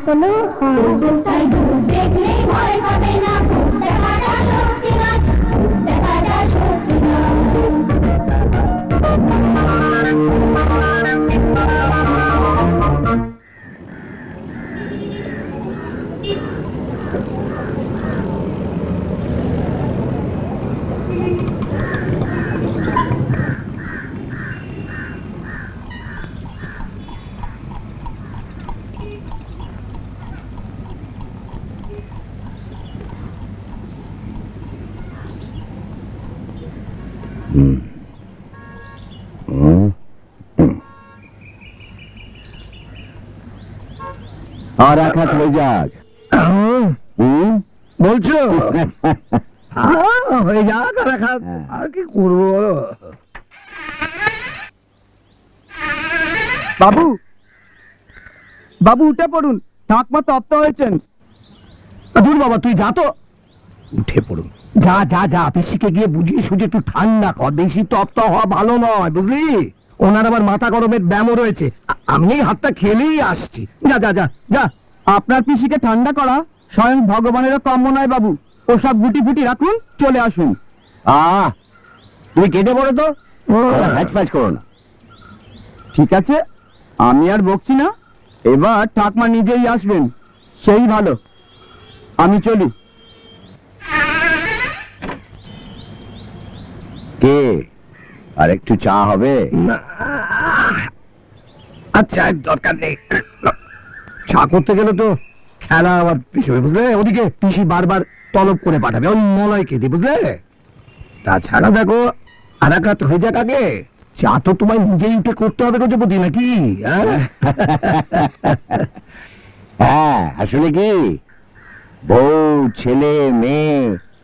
কোনো তাই দূর দেখলেই ভয় পাবে না, দেখাটা সত্যি নয়, দেখাটা সত্যি নয়। আর এক হাত হয়ে যাক বলছো? হয়ে যাক আর এক হাত, আর কি করবো বলো। বাবু, বাবু উঠে পড়ুন, ঠাকমা তপ্ত হয়েছেন। দূর বাবা, তুই যা তো। উঠে পড়ুন, যা যা যা, পিসিকে গিয়ে বুঝিয়ে সুঝে একটু ঠান্ডা কর, বেশি তপ্ত হওয়া ভালো নয়, বুঝলি? ওনার আবার মাথা গরমের ব্যায়ামও রয়েছে, আমি এই হাতটা খেলেই আসছি। যা যা যা যা। আপনার পিসিকে ঠান্ডা করা স্বয়ং ভগবানেরও কাম্য নয় বাবু। ওসব গুটি ফুটি রাখুন, চলে আসুন। তুমি কেটে পড়ো তো, হ্যাচ ফ্যাচ করো না। ঠিক আছে, আমি আর বকছি না, এবার ঠাকমা নিজেই আসবেন, সেই ভালো। আমি চলি। কে আর একটু চা হবে? আচ্ছা, দরকার নেই। চা করতে গেলে তো খেলা আবার পিছবে, বুঝলে? ওদিকে পিসি বারবার তলব করে পাঠাবে, ওই মলয়কে দিয়ে, বুঝলে? তাছাড়া দেখো, আর এক হাত হয়ে যাক আগে। চা তো তোমায় নিজেই উঠে করতে হবে গজপতি, নাকি? হ্যাঁ, আসলে কি, বউ, ছেলে, মেয়ে,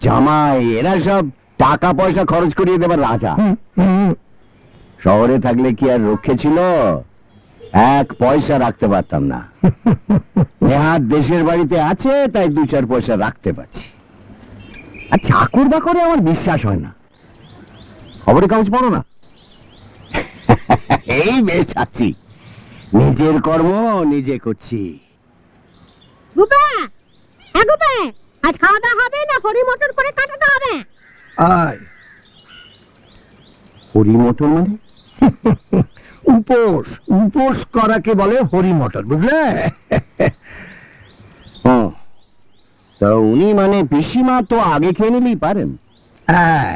জামাই, এরা সব টাকা পয়সা খরচ করিয়ে দেবার রাজা। শহরে থাকলে কি আর রক্ষে ছিল? এক পয়সা রাখতে পারতাম না। নেহাত দেশের বাড়িতে আছে, তাই 2-4 পয়সা রাখতে পারছি। আর চাকর বাকরে আমার বিশ্বাস হয় না। খবরের কাগজ পড়ো না? এই বেশ আছি, নিজের কর্ম নিজে করছি। গুপে, হ্যাঁ গুপে, আজ খাওয়া দাওয়া হবে না হরি মটর করে কাটাতে হবে? আয়। হরি মটর মানে? উপোস, উপোস করাকে বলে হরি মটর, বুঝলে? তা উনি মানে পিসিমা তো আগে খেয়ে নিলেই পারেন। হ্যাঁ,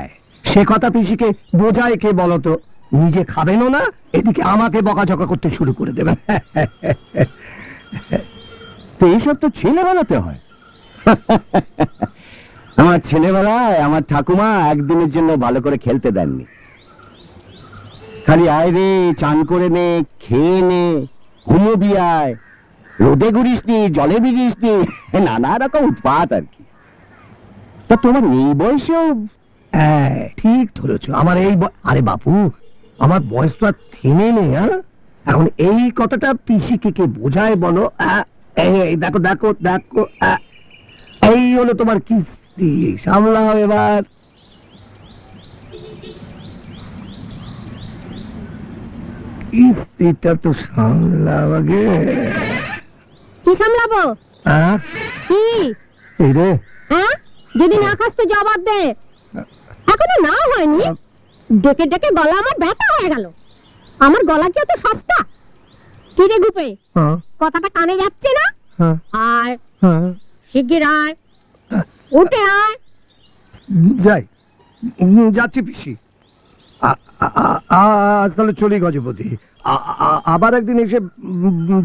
সে কথা পিসিকে বোঝায় কে বলতো? নিজে খাবেনও না, এদিকে আমাকে বকাঝকা করতে শুরু করে দেবেন। তো এইসব তো ছেলেবেলাতে হয়। আমার ছেলেবেলায় আমার ঠাকুমা একদিনের জন্য ভালো করে খেলতে দেননি। খালি আয় রে, চান করে নে, খেয়ে নে, ঘুমোবি আয়, রোদে ঘুরিস নি, জলে ভিজিস নি, নানা রকম উৎপাত আর কি। তা তোমার এই বয়সেও? হ্যাঁ, ঠিক ধরেছ। আমার এই আরে বাপু, আমার বয়স তো আর থেমে নেই। এখন এই কথাটা পিসিকে কে বোঝায় বলো? এই দেখো দেখো দেখো, এই হলো তোমার কিস্তি, সামলাও এবার। কিস্তিটা তো সামলাও আগে। কি সামলাবো? কি? এই রে, যদি না খাস তো জবাব দে। এখনো না হয়নি, ডেকে ডেকে গলা আমার ব্যথা হয়ে গেল। আমার গলা কি অত সস্তা? কি রে গুপে, কথাটা কানে যাচ্ছে না? আয়, শিগগির আয়, উঠে আয়। যাই, যাচ্ছি পিসি। তাহলে চলি গজপতি, আবার একদিন এসে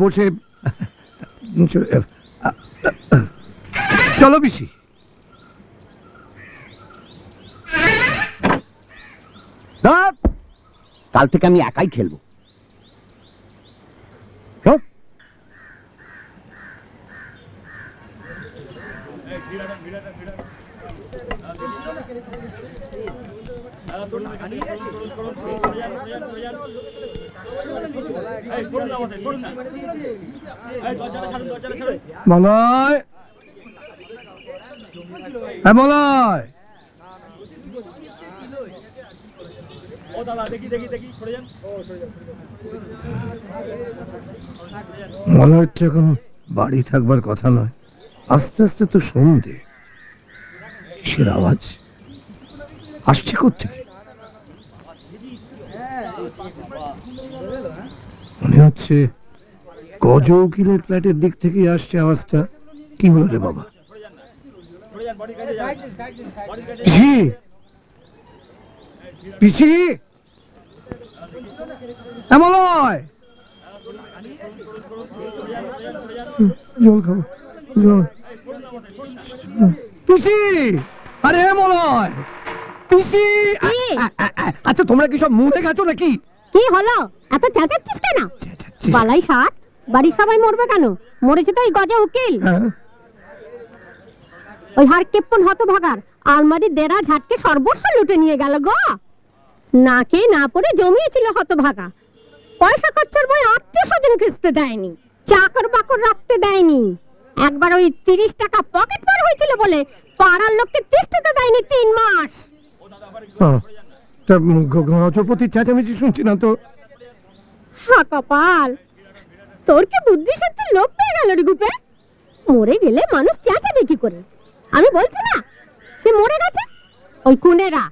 বসে। চলো পিসি। কাল থেকে আমি একাই খেলবো। মলয়, মলয়, মলয় তো এখন বাড়ি থাকবার কথা নয়। আস্তে আস্তে তো সন্ধে, কিসের আওয়াজ আসছে কোত্থেকে? মনে হচ্ছে গজ উকিলের ফ্ল্যাটের দিক থেকে আসছে আওয়াজটা। কি হলো রে বাবা? পিসি, পিসি, এমন নয়। জল খাবো, জল। পিসি, আরে এমন নয় পিসি। আচ্ছা তোমরা কি সব মরে গেছো নাকি? কি হলো, এত চেঁচাচ্ছিস কেন? বালাই ষাট, বাড়ির সবাই মরবে কেন? মরেছে তো ওই গজা উকিল। ওই হার কেপ্পন হতভাগার আলমারি দেড়া ঝাটকে সর্বস্ব লুটে নিয়ে গেল গো। না খেয়ে না পড়ে জমিয়েছিল হতভাগা। পয়সা খরচার বই আত্মীয় স্বজন কিস্তে দেয়নি, চাকর বাকর রাখতে দেয়নি। একবার ওই 30 টাকা পকেট মার হয়েছিল বলে পাড়ার লোককে তিষ্ঠতে দেয়নি 3 মাস। গজপতি চেঁচামেচি শুনছি না তো। হ্যাঁ কপাল, তোর কি বুদ্ধি সত্যি লোক পেয়ে গেল রে গুপে? মরে গেলে মানুষ চেঁচাবে কি করে? আমি বলছি না সে মরে গেছে। ওই কুনেরা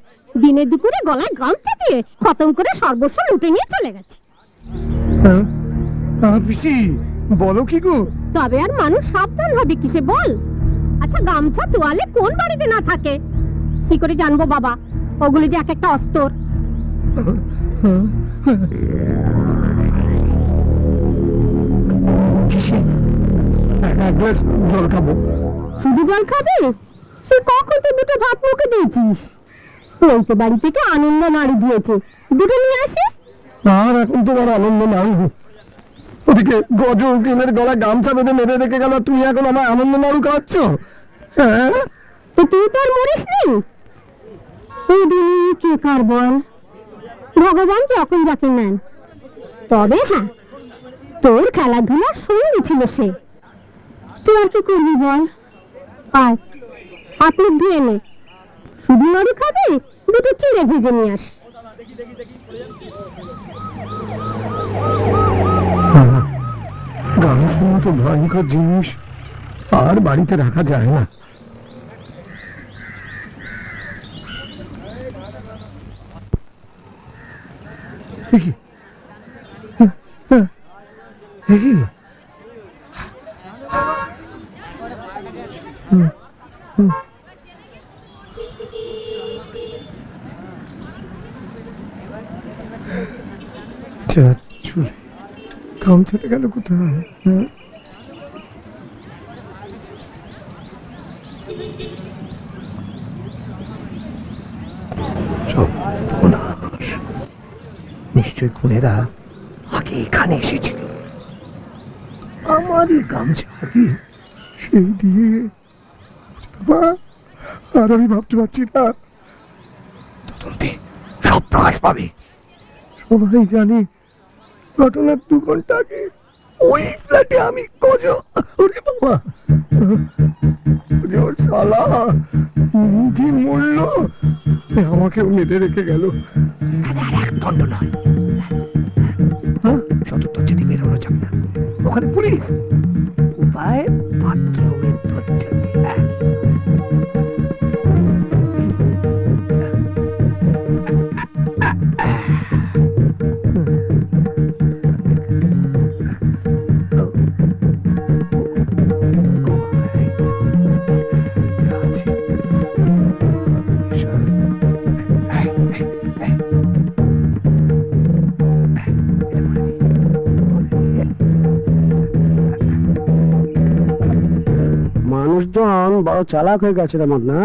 দিনে দুপুরে গলায় গামছা দিয়ে খতম করে সর্বস্ব লুটে নিয়ে চলে গেছে। পিসি বলো কি গো? তবে আর মানুষ সাবধান হবে কিসে বল? আচ্ছা গামছা তোয়ালে কোন বাড়িতে না থাকে? কি করে জানবো বাবা? ওগুলো যে এক একটা অস্ত্র। জল খাবো। শুধু জল খাবে? সে কখন তো দুটো ভাত মুখে দিয়েছিস। ওই তো বাড়ি থেকে আনন্দ নাড়ি দিয়েছে, দুটো নিয়ে আসে। আর এখন তোমার আনন্দ নাই। ওদিকে গজ উকিলের গলা গামছা বেঁধে মেরে রেখে গেল, তুমি এখন আমার আনন্দ নাড়ু খাচ্ছ? হ্যাঁ, তো তুই তো আর মরিস নি। এই দিনে কে কার বল? ভগবান যখন যাকে নেন। তবে হ্যাঁ, তোর খেলাধুলার সঙ্গী ছিল সে। তুই আর কি করবি বল? আয় আপনি ধুয়ে নে। শুধু নাড়ু খাবে, দুটো চিড়ে ভেজে নিয়ে আস। গামছার মতো ভয়ঙ্কর জিনিস আর বাড়িতে রাখা যায় না। গামছাটা গেল কোথায়? নিশ্চয় খুনেরা আগে এখানে এসেছিল, আমারই গামছা দিয়ে সেই দিয়ে। বাবা, আর আমি ভাবতে পারছি না। তদন্তে সব প্রকাশ পাবে। সবাই জানি ঘটনার 2 ঘন্টা আগে ওই ফ্ল্যাটে আমি ওরে বাবা, ওর শালা নিজে মরলো, আমাকেও মেরে রেখে গেল। আর এক দণ্ড নয়, শত দরজা দিয়ে বেরোনো যাবে না। ওখানে পুলিশ, উপায় মাত্র ওই দরজা দিয়ে। মানুষজন বড় চালাক হয়ে গেছে রে মত না।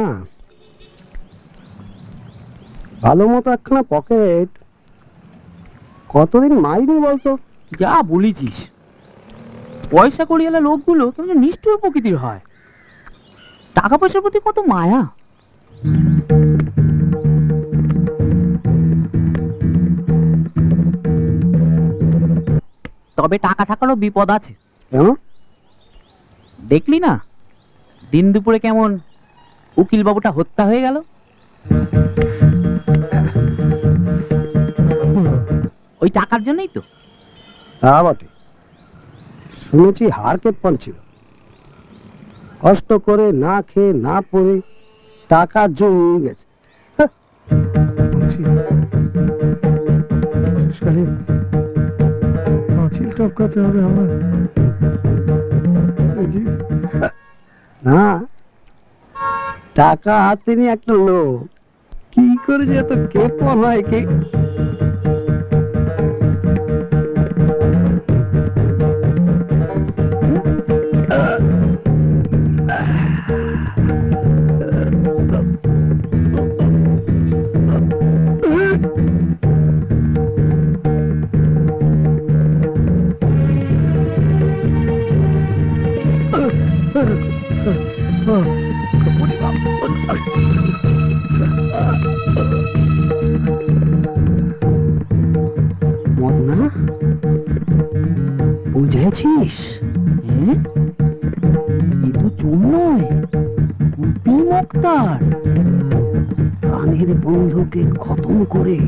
ভালো মতো একখানা পকেট কতদিন মাইনি বলতো? যা বলেছিস, পয়সা কড়িয়ালা লোকগুলো কেমন নিষ্ঠুর প্রকৃতির হয়। টাকা পয়সার প্রতি কত মায়া। তবে টাকা থাকারও বিপদ আছে। দেখলি না দিন দুপুরে কেমন উকিল বাবুটা হত্যা হয়ে গেল? ওই টাকার জন্যই তো। হ্যাঁ বটে, শুনেছি হাড় কেপ্পন ছিল, কষ্ট করে না খেয়ে না পড়ে টাকা জমিয়ে গেছে। পাঁচিল টপকাতে হবে আমার না, টাকা হাতে নিয়ে একটা লোক কি করে যে এত কেপন হয় কি। মদনা, বুঝেছিস? এ তো চোর নয়, কুপি মুক্তার। প্রাণের বন্ধুকে খতম করে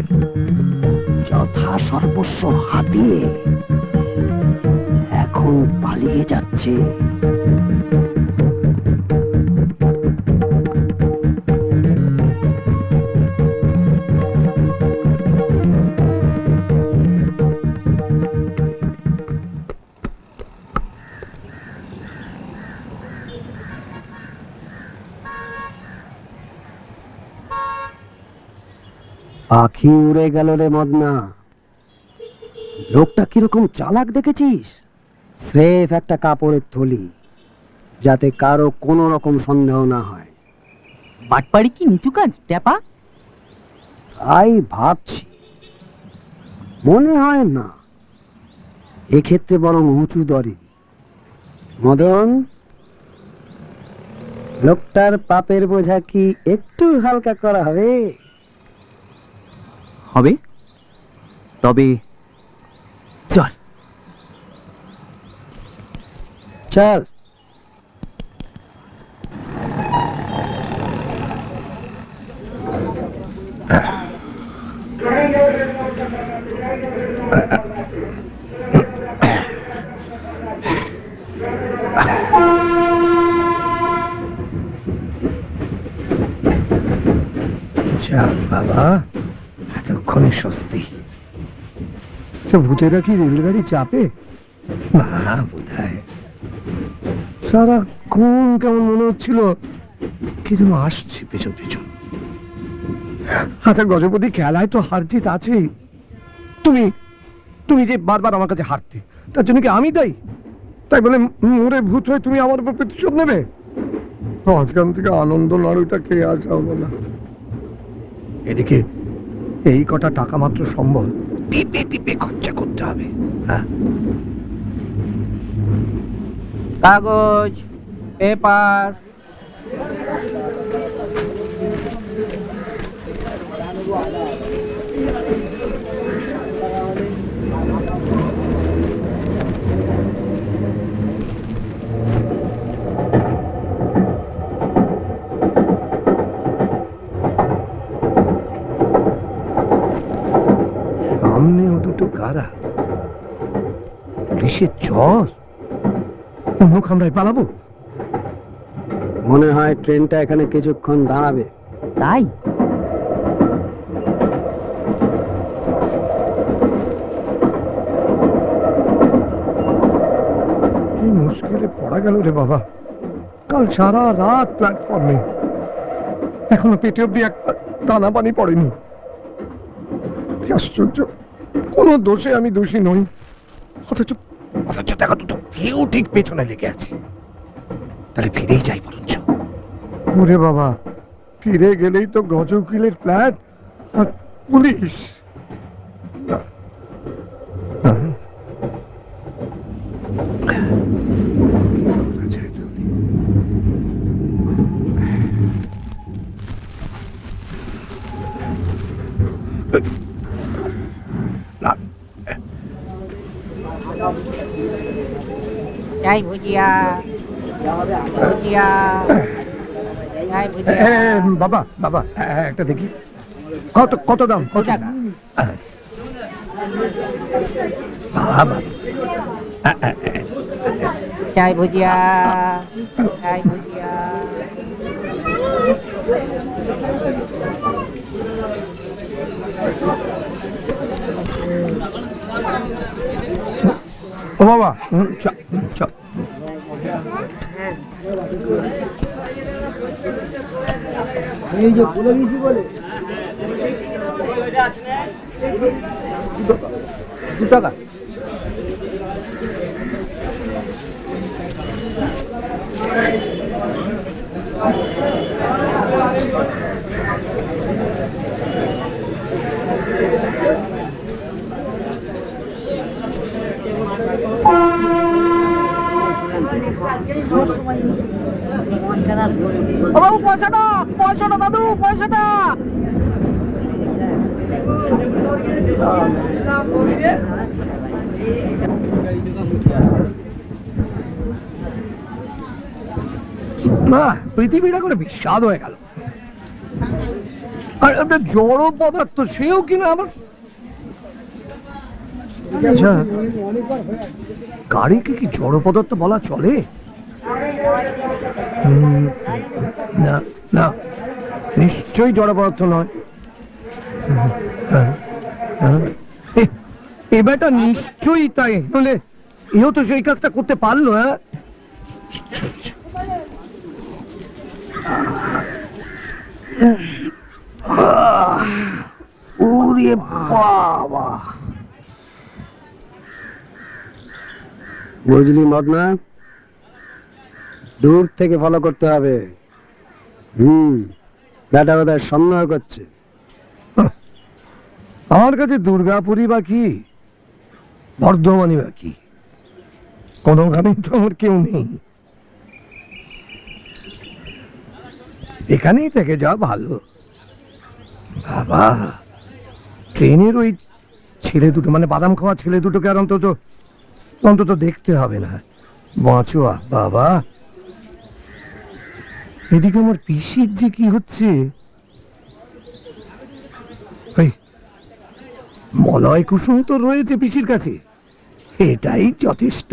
যথা সর্বস্ব হাতিয়ে এখন পালিয়ে যাচ্ছে। পাখি উড়ে গেল রে মদনা। লোকটা কিরকম চালাক দেখেছিস? স্রেফ একটা কাপড়ের থলি, যাতে কারো কোনো রকম সন্দেহ না হয়। বাটপাড়ি কি নিচু কাজ ট্যাপা? তাই ভাবছি, মনে হয় না, এক্ষেত্রে বরং উঁচু দরে। মদন, লোকটার পাপের বোঝা কি একটু হালকা করা হবে? হবে, তবে চল। চল। চল বাবা, এতক্ষণে স্বস্তি। ভূতেরা কি রেলগাড়ি চাপে? না বোধহয়। সারাক্ষণ কেমন মনে হচ্ছিল কি যেন আসছে পেছন পেছন। আচ্ছা গজপতি, খেলায় তো হার জিত আছেই। তুমি তুমি যে বারবার আমার কাছে হারতে, তার জন্য কি আমি দায়ী? তাই বলে মোরে ভূত হয়ে তুমি আমার উপর প্রতিশোধ নেবে? মাঝখান থেকে আনন্দ নাড়ুটা খেয়ে আসা হলো না। এদিকে এই কটা টাকা মাত্র সম্বল টিপে টিপে খরচা করতে হবে। হ্যাঁ, কাগজ, পেপার, সামনে ও দুটো কারা, পুলিশের চর, মুখ আমরাই পালাবো। মনে হয় ট্রেনটা এখানে কিছুক্ষণ দাঁড়াবে। তাই কি মুশকিলে পড়া গেল রে বাবা। কাল সারা রাত প্ল্যাটফর্মে, এখনো পেটে অব্দি এক দানা পানি পড়েনি। কি আশ্চর্য, কোনো দোষে আমি দোষী নই, অথচ অথচ দেখা দুটো কেউ ঠিক পেছনে লেগে আছে। তাহলে ফিরেই যাই বরঞ্চ। ওরে বাবা, ফিরে গেলেই তো গজ উকিলের ফ্ল্যাট আর পুলিশ। যাই ভুজিয়া, ভুজিয়া, যাই ভুজিয়া। বাবা বাবা, একটা দেখি, কত কত দাম? কত টাকা? বাবা চাই ভুজিয়া, চাই ভুজিয়া। ও বাবা, চা চা। এই যে বলে দিয়েছি বলে 2 টাকা। বাবু পয়সাটা, পয়সাটা দাদু, পয়সাটা। না, পৃথিবীটা করে বিস্বাদ হয়ে গেল। আর একটা জড় পদার্থ, সেও কিনা আবার। আচ্ছা, গাড়িকে কি জড় পদার্থ বলা চলে? না না, নিশ্চয়ই জড় পদার্থ নয়। এ বেটা নিশ্চয়ই তাই, নলে এও তো সেই কাজটা করতে পারলো। হ্যাঁ, ওরে বাবা, বুঝলি মদনা, দূর থেকে ফলো করতে হবে। বেটা বোধহয় সন্দেহ করছে। আমার কাছে দুর্গাপুরি বা কি, বর্ধমানি বা কি, কোনোখানেই তো আমার কেউ নেই। এখানেই থেকে যাওয়া ভালো। বাবা, ট্রেনের ওই ছেলে দুটো, মানে বাদাম খাওয়া ছেলে দুটোকে আর অন্তত অন্তত দেখতে হবে না। বাঁচোয়া বাবা। এদিকে আমার পিসির যে কি হচ্ছে, ওই মলয় কুসুম তো রয়েছে পিসির কাছে, এটাই যথেষ্ট।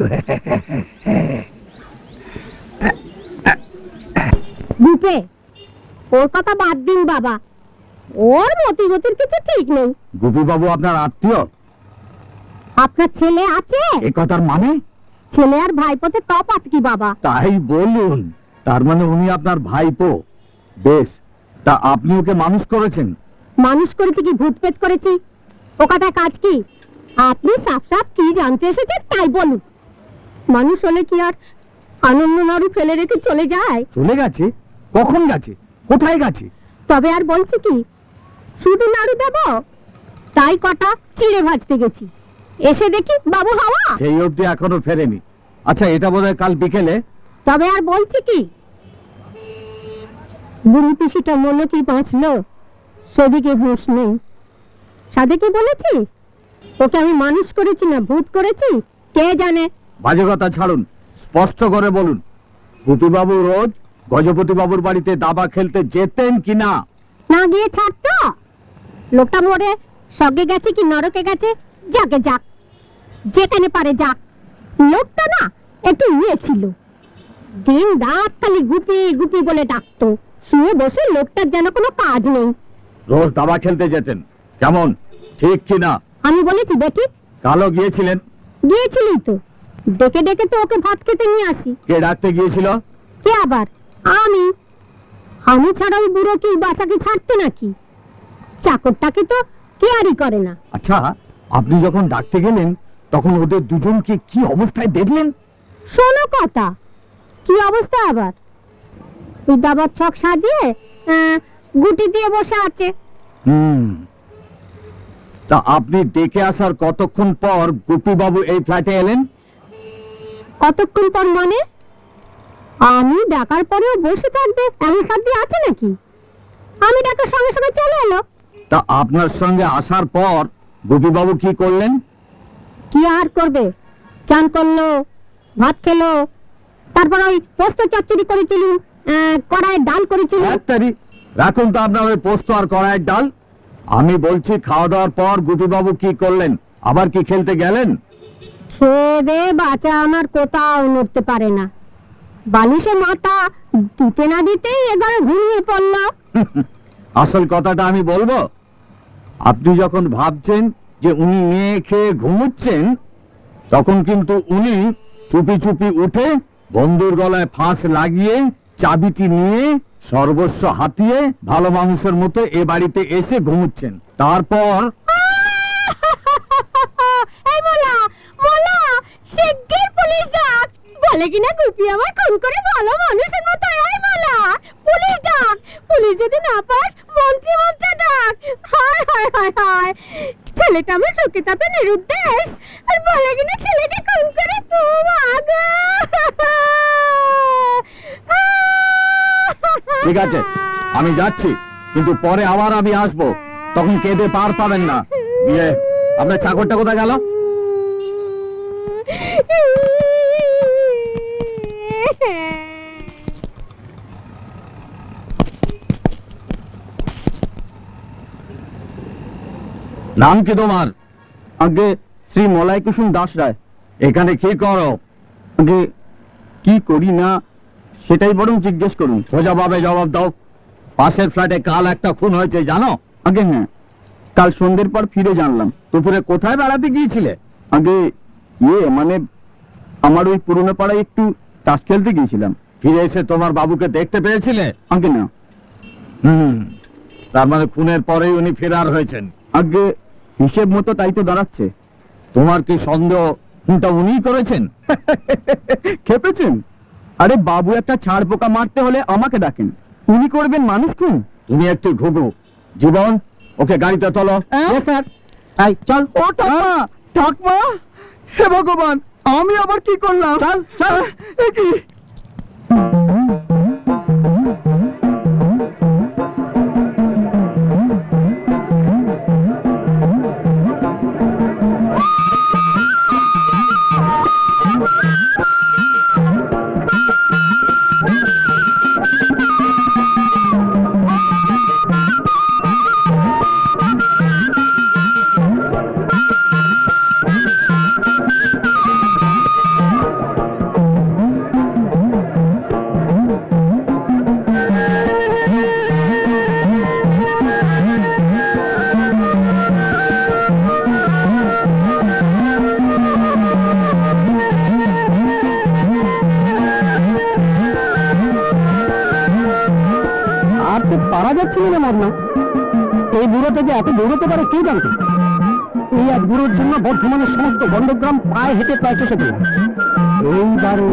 গুপে, ওর কথা বাদ দিন বাবা, ওর মতিগতির কিছু ঠিক নেই। গোপী বাবু আপনার আত্মীয়? আপনার ছেলে আছে? এ কথার মানে? ছেলে আর ভাইপোতে তফাৎ কি বাবা? তাই বলুন, তার মানে উনি আপনার ভাইপো। বেশ, তা আপনি ওকে মানুষ করেছেন? মানুষ করেছি কি ভূত পেট করেছি? ও কথা কাজ কি? আপনি সাফ সাফ কি জানতে এসেছেন তাই বলুন। মানুষ হলে কি আর আনন্দ নাড়ু ফেলে রেখে চলে যায়? চলে গেছে? কখন গেছে? কোথায় গেছে? তবে আর বলছি কি, শুধু নাড়ু দেব তাই কটা চিড়ে ভাজতে গেছি, এসে দেখি বাবু হাওয়া। সেই অবধি এখনো ফেরেনি। আচ্ছা, এটা বোধহয় কাল বিকেলে। তবে আর বলছি কি, বুড়ি পিসিটা মনে কি বাঁচলো, সেদিকে হুঁশ নেই। সাধে কি বলেছি, ওকে আমি মানুষ করেছি না ভূত করেছি কে জানে। বাজে কথা ছাড়ুন, স্পষ্ট করে বলুন, গোপী বাবু রোজ গজপতি বাবুর বাড়িতে দাবা খেলতে যেতেন কিনা? না গিয়ে ছাড়তো? লোকটা মরে স্বর্গে গেছে কি নরকে গেছে, যাকে যাক, যেখানে পারে যাক। লোকটা না একটু ইয়ে ছিল, দিন রাত খালি গুপি গুপি বলে ডাকতো, শুয়ে বসে লোকটার যেন কোনো কাজ নেই। রোজ দাবা খেলতে যেতেন, কেমন, ঠিক কিনা? আমি বলেছি দেখি। কালও গিয়েছিলেন? গিয়েছিলি তো, ডেকে ডেকে তো ওকে ভাত খেতে নিয়ে আসি। কে ডাকতে গিয়েছিল? কে আবার? আমি। আমি ছাড়া ওই বুড়ো কি বাচ্চাকে ছাড়তে নাকি? চাকরটাকে তো কেয়ারই করে না। আচ্ছা, আপনি যখন ডাকতে গেলেন তখন ওদের দুজনকে কি অবস্থায় দেখলেন? শোনো কথা, কি অবস্থা আবার? ওই দাবার ছক সাজিয়ে গুটি দিয়ে বসে আছে। তা আপনি ডেকে আসার কতক্ষণ পর গোপী বাবু এই ফ্ল্যাটে এলেন? কতক্ষণ পর মানে? আমি ডাকার পরেও বসে থাকবে এমন সাধ্য আছে নাকি? আমি ডাকার সঙ্গে সঙ্গে চলে এলো। তা আপনার সঙ্গে আসার পর গোপী বাবু কি করলেন? কি আর করবে, চান করলো, ভাত খেলো, তারপর ওই পোস্ত চচ্চড়ি করেছিল, কড়াই ডাল করেছিল। রাখুন তো আপনার ওই পোস্ত আর কড়াইয়ের ডাল। আমি বলছি খাওয়া দাওয়ার পর গোপী বাবু কি করলেন? আবার কি খেলতে গেলেন? খেয়ে দে বাচ্চা আমার কোথাও নড়তে পারে না, বালিশে মাথা দিতে না দিতেই এবারে ঘুমিয়ে পড়লো। আসল কথাটা আমি বলবো, আপনি যখন ভাবছেন যে উনি মেয়ে খেয়ে ঘুমুচ্ছেন, তখন কিন্তু উনি চুপি চুপি উঠে বন্ধুর গলায় ফাঁস লাগিয়ে চাবিটি নিয়ে সর্বস্ব হাতিয়ে ভালো মানুষের মতো এ বাড়িতে এসে ঘুমুচ্ছেন। তারপর এই মোলা মোলা শিগগির পুলিশ ডাক। বলে কিনা গুপি আমার খুন করে ভালো মানুষের মতো। এই মোলা পুলিশ ডাক, পুলিশ যদি না পাস মন্ত্রী মন্ত্রী ডাক। হায় হায় হায় হায়, ছেলেটা আমার সুখে তাতে নিরুদ্দেশ, আর বলে কিনা ছেলেকে খুন করে ঠিক আছে, আমি যাচ্ছি, কিন্তু পরে আবার আমি আসবো, তখন কেঁদে পার পাবেন না। ইয়ে, আপনার চাকরটা কোথায় গেল? নাম কি তোমার? আগে শ্রী মলয় কুসুম দাস রায়। এখানে কি করো? আগে কি করি না সেটাই বরং জিজ্ঞেস করুন। সোজাভাবে জবাব দাও। পাশের ফ্ল্যাটে কাল একটা খুন হয়েছে জানো? আগে হ্যাঁ, কাল সন্ধ্যের পর ফিরে জানলাম। দুপুরে কোথায় বেড়াতে গিয়েছিলে? আগে মানে আমার ওই পুরনো পাড়ায় একটু তাস খেলতে গিয়েছিলাম। ফিরে এসে তোমার বাবুকে দেখতে পেয়েছিলে? আগে না। তার মানে খুনের পরেই উনি ফেরার হয়েছেন। আগে হিসেব মতো তাই তো দাঁড়াচ্ছে। তোমার কি সন্দেহ খুনটা উনিই করেছেন? খেপেছেন? আরে বাবু একটা ছাড় পোকা মারতে হলে আমাকে ডাকেন, উনি করবেন মানুষ খুন? তুমি একটু ঘুঘু। জীবন, ওকে গাড়িতে তোলো। স্যার। এই চল। ও ঠাকমা, ঠাকমা, হে ভগবান, আমি আবার কি করলাম? চল চল। এ কি? পারা যাচ্ছিল না মরনা। এই বুড়োটা যে এত দৌড়তে পারে কে জানতো? এই এক বুড়োর জন্য বর্ধমানের সমস্ত গণ্ডগ্রাম পায়ে হেঁটে প্রায় চষে দিলাম। এইবারে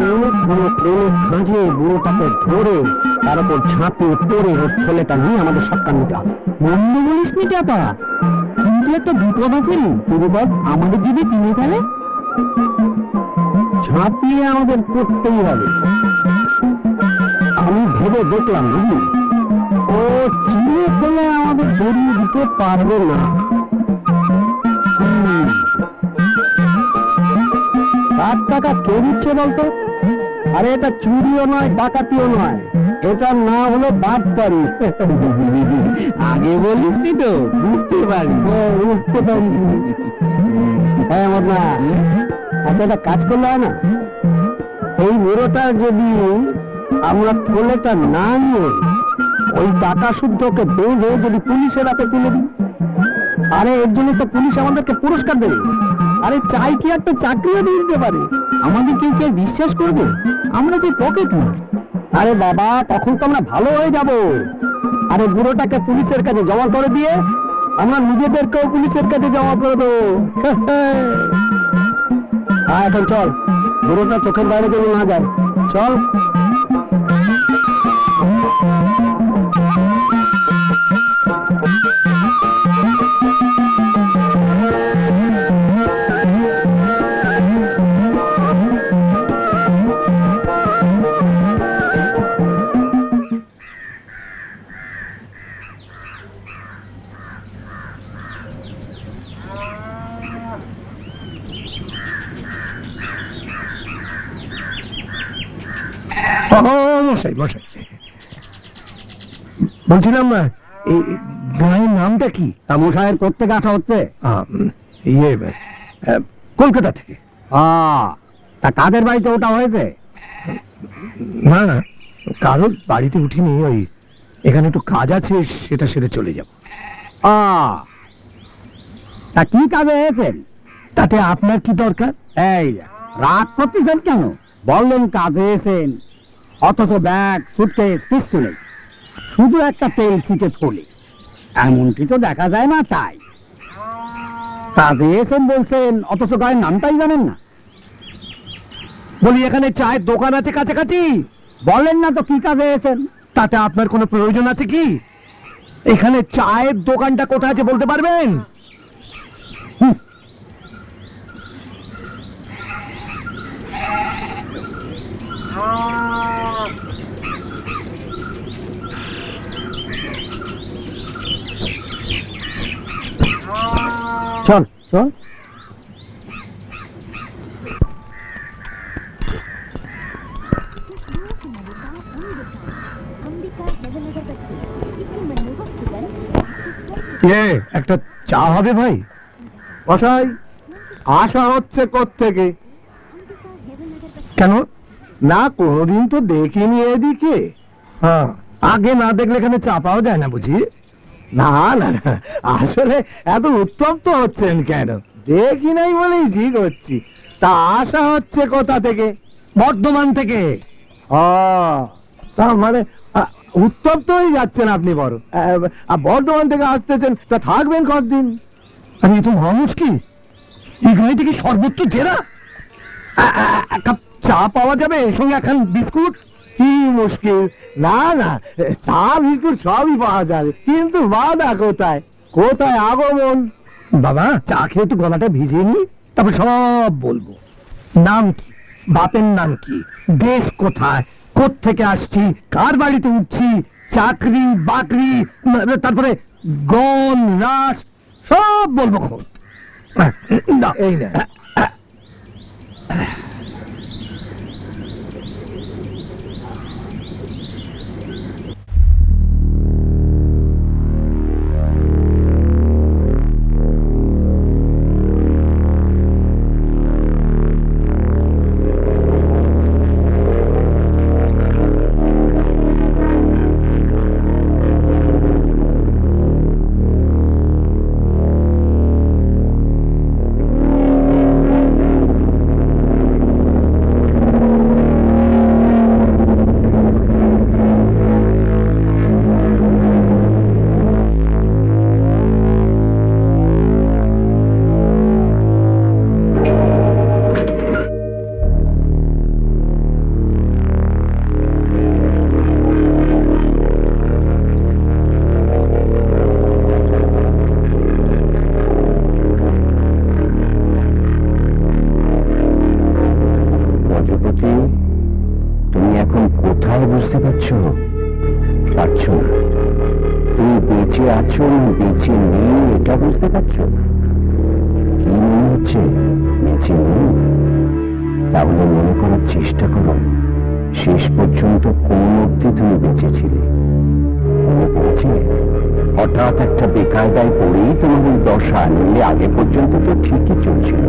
কোনো প্রেমের খাঁজে বুড়োটাকে ধরে তার উপর ঝাঁপিয়ে পড়ে ওর ছেলেটা নিয়ে আমাদের সৎকার নিতে হবে। মন্দ বলিস নি টাকা, কিন্তু একটা বিপদ আছে রে। বিপদ আমাদের যদি চিনে ফেলে, ঝাঁপিয়ে আমাদের করতেই হবে। আমি ভেবে দেখলাম বুঝলি, ও চিনে ফেলে আমাদের ধরিয়ে দিতে পারবে না। লাখ টাকা কে দিচ্ছে বলতো? আরে এটা চুরিও নয়, ডাকাতিও নয়, এটা না হলো বাটপারি। আগে বলিসনি তো, বুঝতে পারি। বুঝতে পারি। হ্যাঁ মরনা, আচ্ছা একটা কাজ করলে হয় না? এই বুড়োটা যদি আমরা থলেটা না নিয়ে ওই টাকা শুদ্ধকে বেঁধে যদি পুলিশের হাতে তুলে দিই, আরে এর জন্য তো পুলিশ আমাদেরকে পুরস্কার দেবে। আরে চাই কি একটা চাকরিও দিয়ে দিতে পারে। আমাদের কেউ কে বিশ্বাস করবে আমরা যে পকেট মার? আরে বাবা, তখন তো আমরা ভালো হয়ে যাব। আরে বুড়োটাকে পুলিশের কাছে জমা করে দিয়ে আমরা নিজেদেরকেও পুলিশের কাছে জমা করে দেবো। হ্যাঁ এখন চল, বুড়োটা চোখের বাইরে যেন না যায়। চল। মশাই মশাই, বলছিলাম এই গায়ের নামটা কি? মশাইয়ের কোত্থেকে আসা হচ্ছে? ইয়ে কলকাতা থেকে। তা কাদের বাড়িতে ওটা হয়েছে? না না, কারোর বাড়িতে উঠিনি, ওই এখানে একটু কাজ আছে, সেটা সেরে চলে যাব। তা কি কাজে হয়েছেন? তাতে আপনার কি দরকার? এই রাগ করতেছেন কেন? বললেন কাজে এসেন, অথচ ব্যাগ সুটকেস কিচ্ছু নেই, শুধু একটা তেল ছিটে থলি। এমনটি তো দেখা যায় না। তাই কাজে এসেন বলছেন, অথচ গায়ের নামটাই জানেন না। বলি এখানে চায়ের দোকান আছে কাছাকাছি? বলেন না তো কি কাজে এসেন। তাতে আপনার কোনো প্রয়োজন আছে কি? এখানে চায়ের দোকানটা কোথায় আছে বলতে পারবেন? চল চল। একটা চা হবে ভাই? বসাই আশা হচ্ছে কোত্থেকে? কেন? না, কোনোদিন তো দেখিনি এদিকে। হ্যাঁ, আগে না দেখলে এখানে চা পাওয়া যায় না বুঝি? না না না, আসলে এত উত্তপ্ত হচ্ছেন কেন? দেখি নাই বলেই জি করছি। তা আশা হচ্ছে কোথা থেকে? বর্ধমান থেকে। তা মানে উত্তপ্ত হয়ে যাচ্ছেন আপনি বড়। বর্ধমান থেকে আসতেছেন, তা থাকবেন কতদিন? আরে তো মানুষ কি এই গাড়ি থেকে সর্বোচ্চ জেরা? এক কাপ চা পাওয়া যাবে, সঙ্গে এখন বিস্কুট? কি মুশকিল? না না, চা বিস্কুট সবই পাওয়া যাবে, কিন্তু বাধা কোথায়? কোথায় আগমন? বাবা, চা খেয়ে একটু গলাটা ভিজিয়ে নি, তারপর সব বলবো। নাম কি? বাপের নাম কি? দেশ কোথায়? কোত্থেকে আসছি? কার বাড়িতে উঠছি? চাকরি বাকরি, তারপরে গন রাস সব বলবো। খোঁজ এই না, বুঝতে পারছো? পারছো না? তুমি বেঁচে আছো না বেঁচে নেই এটা বুঝতে পারছো? কি মনে হচ্ছে বেঁচে নেই? তাহলে মনে করার চেষ্টা করো, শেষ পর্যন্ত কোন অবধি তুমি বেঁচেছিলে। মনে পড়েছে? হঠাৎ একটা বেকায়দায় পড়েই তোমার এই দশা, নিলে আগে পর্যন্ত তো ঠিকই চলছিল।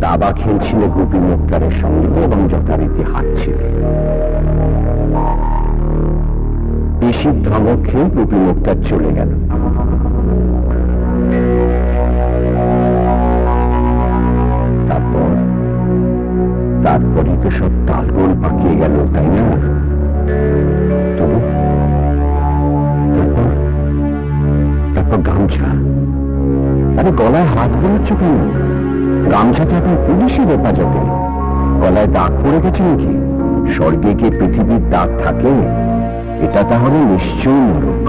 দাবা খেলছিলে গোপী মুক্তারের সঙ্গে এবং যথারীতি হারছিলে। বেশি ধমক খেয়ে গোপী মুক্তার চলে গেল। তারপরই তো সব তালগোল পাকিয়ে গেল, তাই না? তবু তারপর গামছা। আরে গলায় হাত বোলাচ্ছ কেন? গামছাটা এখন পুলিশের হেফাজতে। গলায় দাগ পড়ে গেছে নাকি? স্বর্গে গিয়ে পৃথিবীর দাগ থাকে? এটা তাহলে নিশ্চয়ই নরক।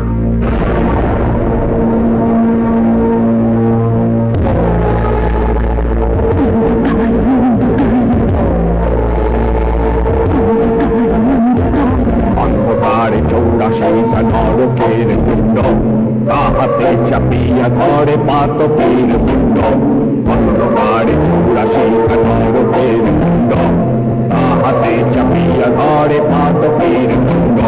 অন্ধকারে চৌরাশি নরকের কুণ্ড, তাহাতে চাপিয়া ঘরে পাতকের কুণ্ড। অন্ধকারে চৌরাশি নরকের কুণ্ড, তাহাতে চাপিয়া ঘরে পাতকের কুণ্ড।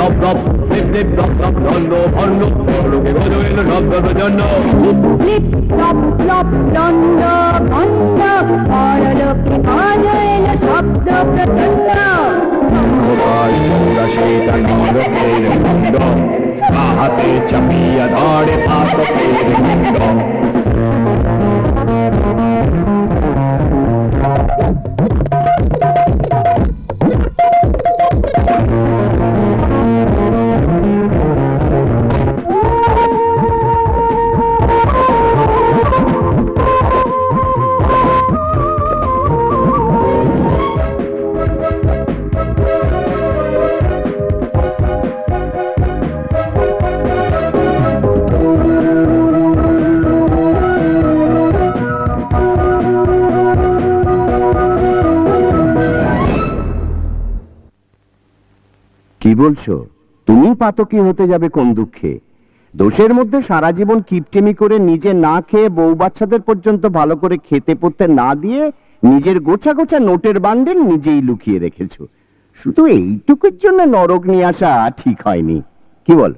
রব রব লিপ লিপ রব রব দণ্ড ভণ্ড লোকে গজ এলো রব রব জন্ড লিপ লপ লপ দণ্ড ভণ্ড পরলোকে গজ এলো শব্দ প্রচণ্ড সবাই তোমরা সেটা নরকের মুন্ড হাতে চাপিয়া ধরে পাতকের মুন্ড কি বলছো? তুমি পাতকি হতে যাবে কোন দুঃখে? দোষের মধ্যে সারা জীবন কিপটেমি করে নিজে না খেয়ে বউ বাচ্চাদের পর্যন্ত ভালো করে খেতে পড়তে না দিয়ে নিজের গোছা গোছা নোটের বান্ডেল নিজেই লুকিয়ে রেখেছো। শুধু এইটুকুর জন্য নরক নিয়ে আসা ঠিক হয়নি। কি বল?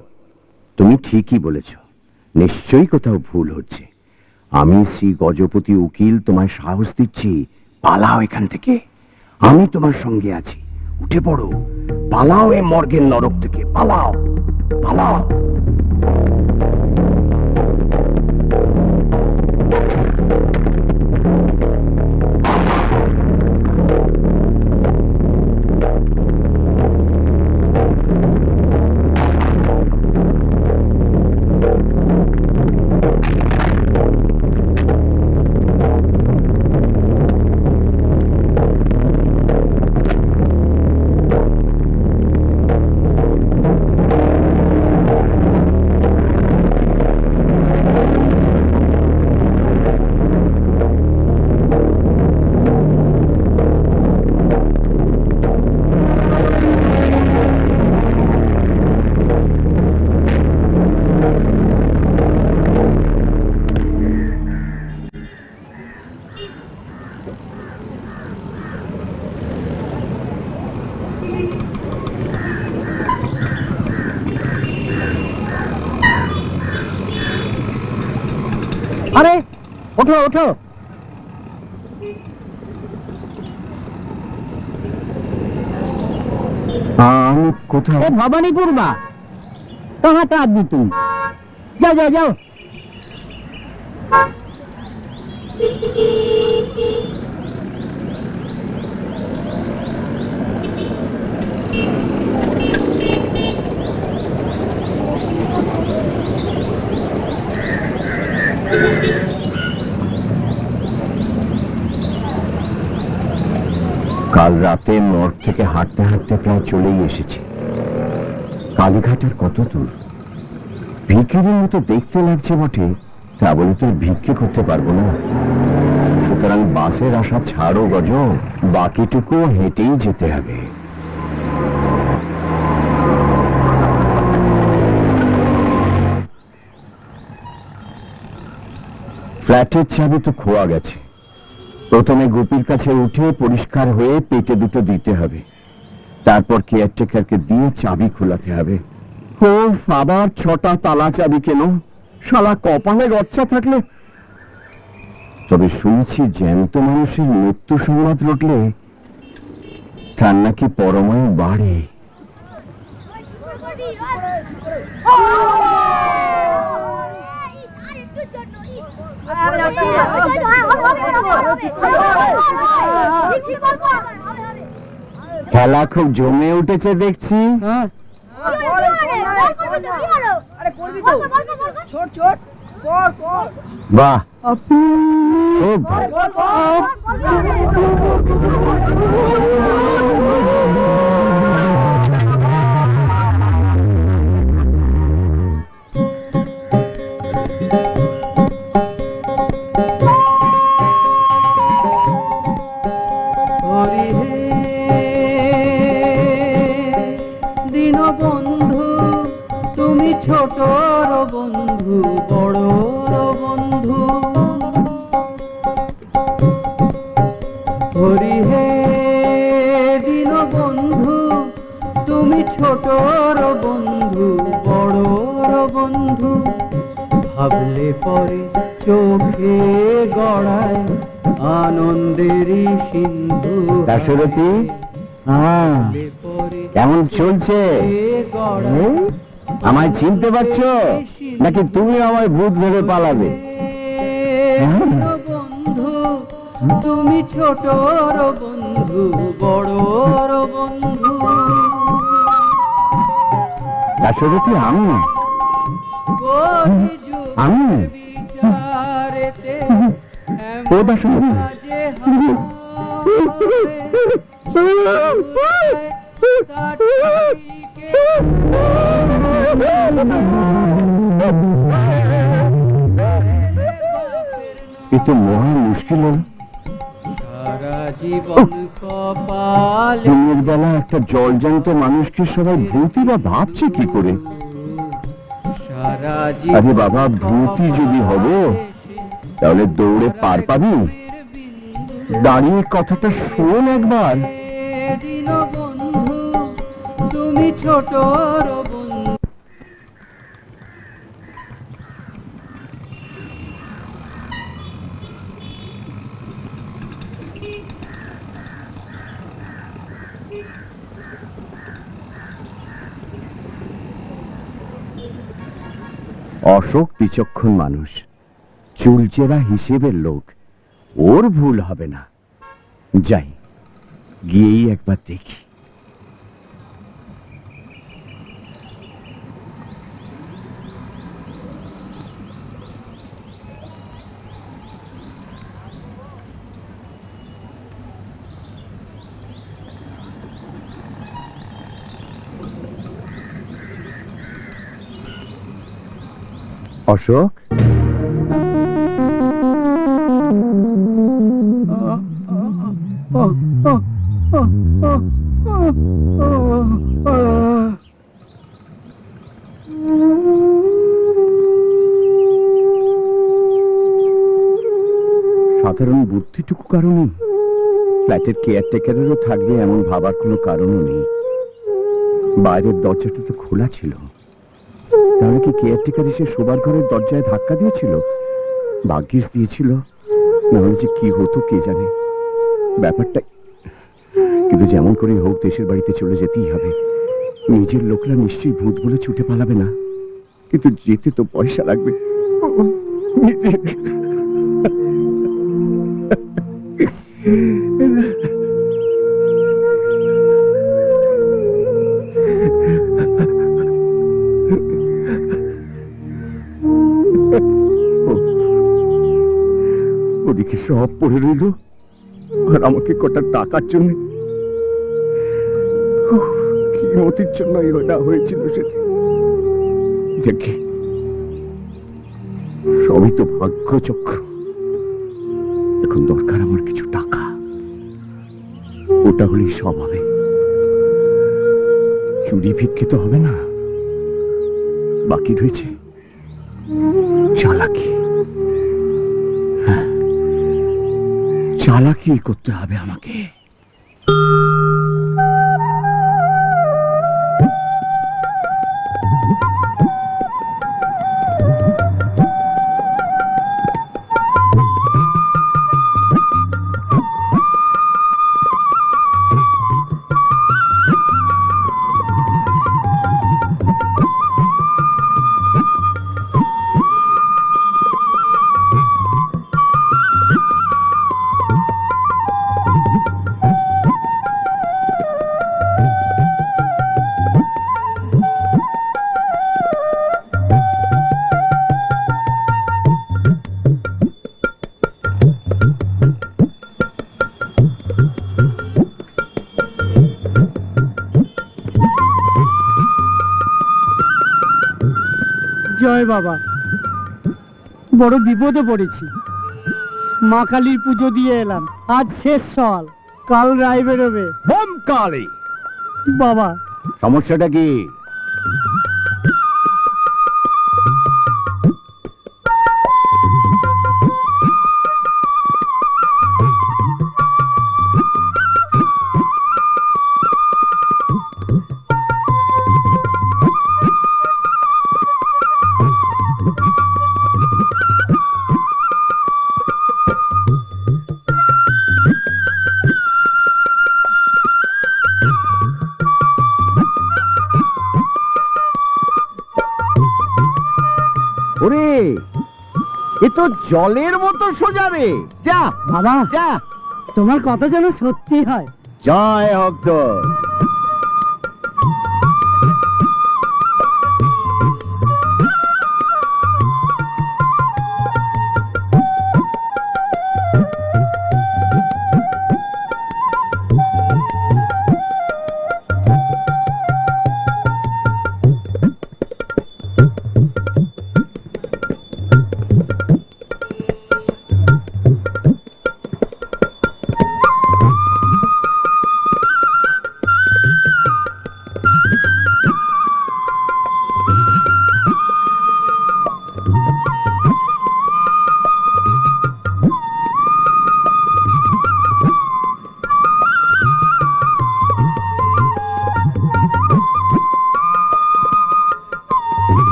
তুমি ঠিকই বলেছ, নিশ্চয়ই কোথাও ভুল হচ্ছে। আমি শ্রী গজপতি উকিল তোমায় সাহস দিচ্ছি, পালাও এখান থেকে। আমি তোমার সঙ্গে আছি, উঠে পড়ো, পালাও এ মর্গের নরক থেকে, পালাও পালাও। আরে ওঠো ওঠো, আমি কোথায়? ভবানীপুর বা कहाँ था आदमी तुम? जाओ जाओ जाओ। কাল রাতে মর্গ থেকে হাঁটতে হাঁটতে প্রায় চলেই এসেছি। কালীঘাটের কত দূর? ভিক্ষের মতো দেখতে লাগছে বটে, তা বলে তো ভিক্ষে করতে পারবো না। সুতরাং বাসের আশা ছাড়ো গজ, বাকিটুকু হেঁটেই যেতে হবে। ফ্ল্যাটের চাবি তো খোয়া গেছে। প্রথমে গোপীর কাছে উঠে পরিষ্কার হয়ে পেটে দুটো দিতে হবে, তারপর কেয়ারটেকারকে দিয়ে চাবি খোলাতে হবে। ও আবার 6টা তালা চাবি কেন? শালা কপালে গচ্ছা থাকলে। তবে শুনছি জ্যান্ত মানুষের মৃত্যু সংবাদ রটলে তার নাকি পরমায়ু বাড়ে। খেলা খুব জমে উঠেছে দেখছি। বাহ, খুব ভালো। ছোটর বন্ধু বড়র বন্ধু, হরি হে দীন বন্ধু তুমি ছোটর বন্ধু বড়র বন্ধু, ভাবলে পরে চোখে গড়ায় আনন্দেরই সিন্ধু। দাশরথী, ভাবলে পরে কেমন চলছে? গড়ায় আমায় চিনতে পারছো নাকি তুমি আমায় ভূত ভেবে পালাবে? বন্ধু তুমি ছোটর বন্ধু বড়র বন্ধু। দাশরথী, আমি আমি বিচারেতে ও দাশরথী, মাঝে এ তো মহা মুশকিল হল। সারা জীবন কপালে দিনের বেলা একটা জলজান্ত মানুষকে সবাই ভূতই বা ভাবছে কি করে? সারা আরে বাবা, ভূতই যদি হবো তাহলে দৌড়ে পার পাবি? দাঁড়িয়ে কথাটা শোন একবার। দিন বন্ধু তুমি ছোটর বন্ধু। অশোক বিচক্ষণ মানুষ, চুলচেরা হিসেবের লোক, ওর ভুল হবে না। যাই, গিয়েই একবার দেখি। অশোক, সাধারণ বুদ্ধিটুকু কারণে ফ্ল্যাটের কেয়ারটেকারেরও থাকবে এমন ভাবার কোনো কারণও নেই। বাইরের দরজাটা তো খোলা ছিল, তাহলে কি কেয়ারটেকার এসে শোবার ঘরের দরজায় ধাক্কা দিয়েছিল? ভাগ্যিস দিয়েছিল, নাহলে যে কি হতো কে জানে। ব্যাপারটা কিন্তু যেমন করে হোক দেশের বাড়িতে চলে যেতেই হবে। নিজের লোকরা নিশ্চয়ই ভূত বলে ছুটে পালাবে না, কিন্তু যেতে তো পয়সা লাগবে। ওদিকে সব পড়ে রইল, আর আমাকে কটা টাকার জন্য কি মতির জন্য এটা হয়েছিল সেদিন। যাকে সবই তো ভাগ্যচক্র। এখন দরকার আমার কিছু টাকা, ওটা হলেই সব হবে। চুরি ভিক্ষে তো হবে না, বাকি রয়েছে চালাকি। হ্যাঁ, চালাকি করতে হবে আমাকে। জয় বাবা, বড় বিপদে পড়েছি। মা কালীর পুজো দিয়ে এলাম, আজ শেষ সল, কাল রায় বেরোবে। বোম কালী, বাবা সমস্যাটা কি? ওরে এ তো জলের মতো সোজা রে, যা বাবা যা। তোমার কথা যেন সত্যি হয়। জয় হোক তোর।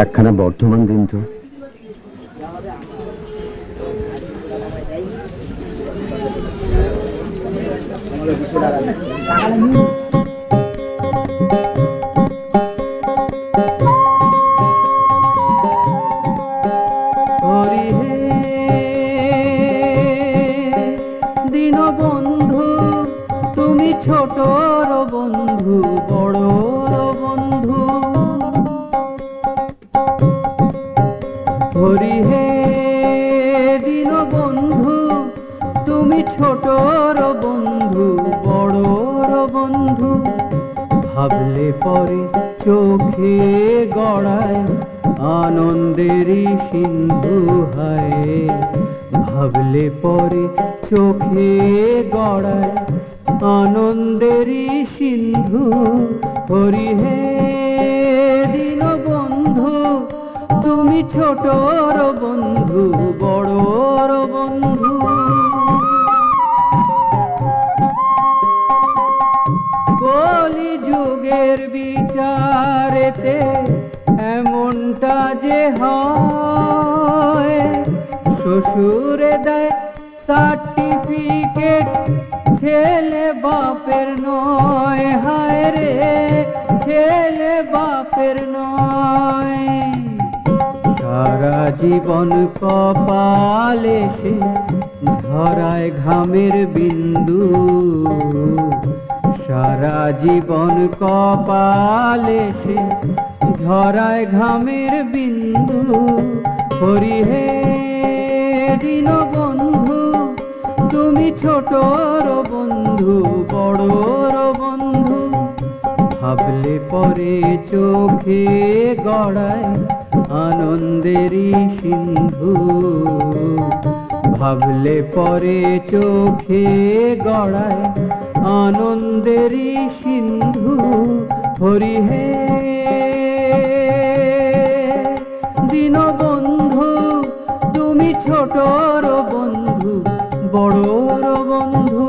একখানা বর্তমান দিন তো। হরি হে দীনবন্ধু, তুমি ছোটর বন্ধু বড়র বন্ধু। হরি হে দীনবন্ধু, তুমি ছোটর বন্ধু বড়র বন্ধু। ভাবলে পরে চোখে গড়ায় আনন্দেরই সিন্ধু হায়। ভাবলে পরে চোখে গড়ায় আনন্দেরই সিন্ধু। হরি হে দীনবন্ধু, তুমি ছোটর বন্ধু বড়র বন্ধু। কলি যুগের বিচারেতে এমনটা যে হয়, শ্বশুরে দেয় সার্টিফিকেট, ছেলে বাপের নয়। হায় রে ছেলে বাপের নয়। সারা জীবন কপালে সে ধরায় ঘামের বিন্দু। সারা জীবন কপালে সে ধরায় ঘামের বিন্দু। হরি হে দীনবন্ধু, তুমি ছোটর বন্ধু বড়র বন্ধু। ভাবলে পরে চোখে গড়ায় আনন্দেরই সিন্ধু। ভাবলে পরে চোখে গড়ায় আনন্দেরই সিন্ধু। হরি হে দীনবন্ধু, তুমি ছোটর বন্ধু বড়র বন্ধু।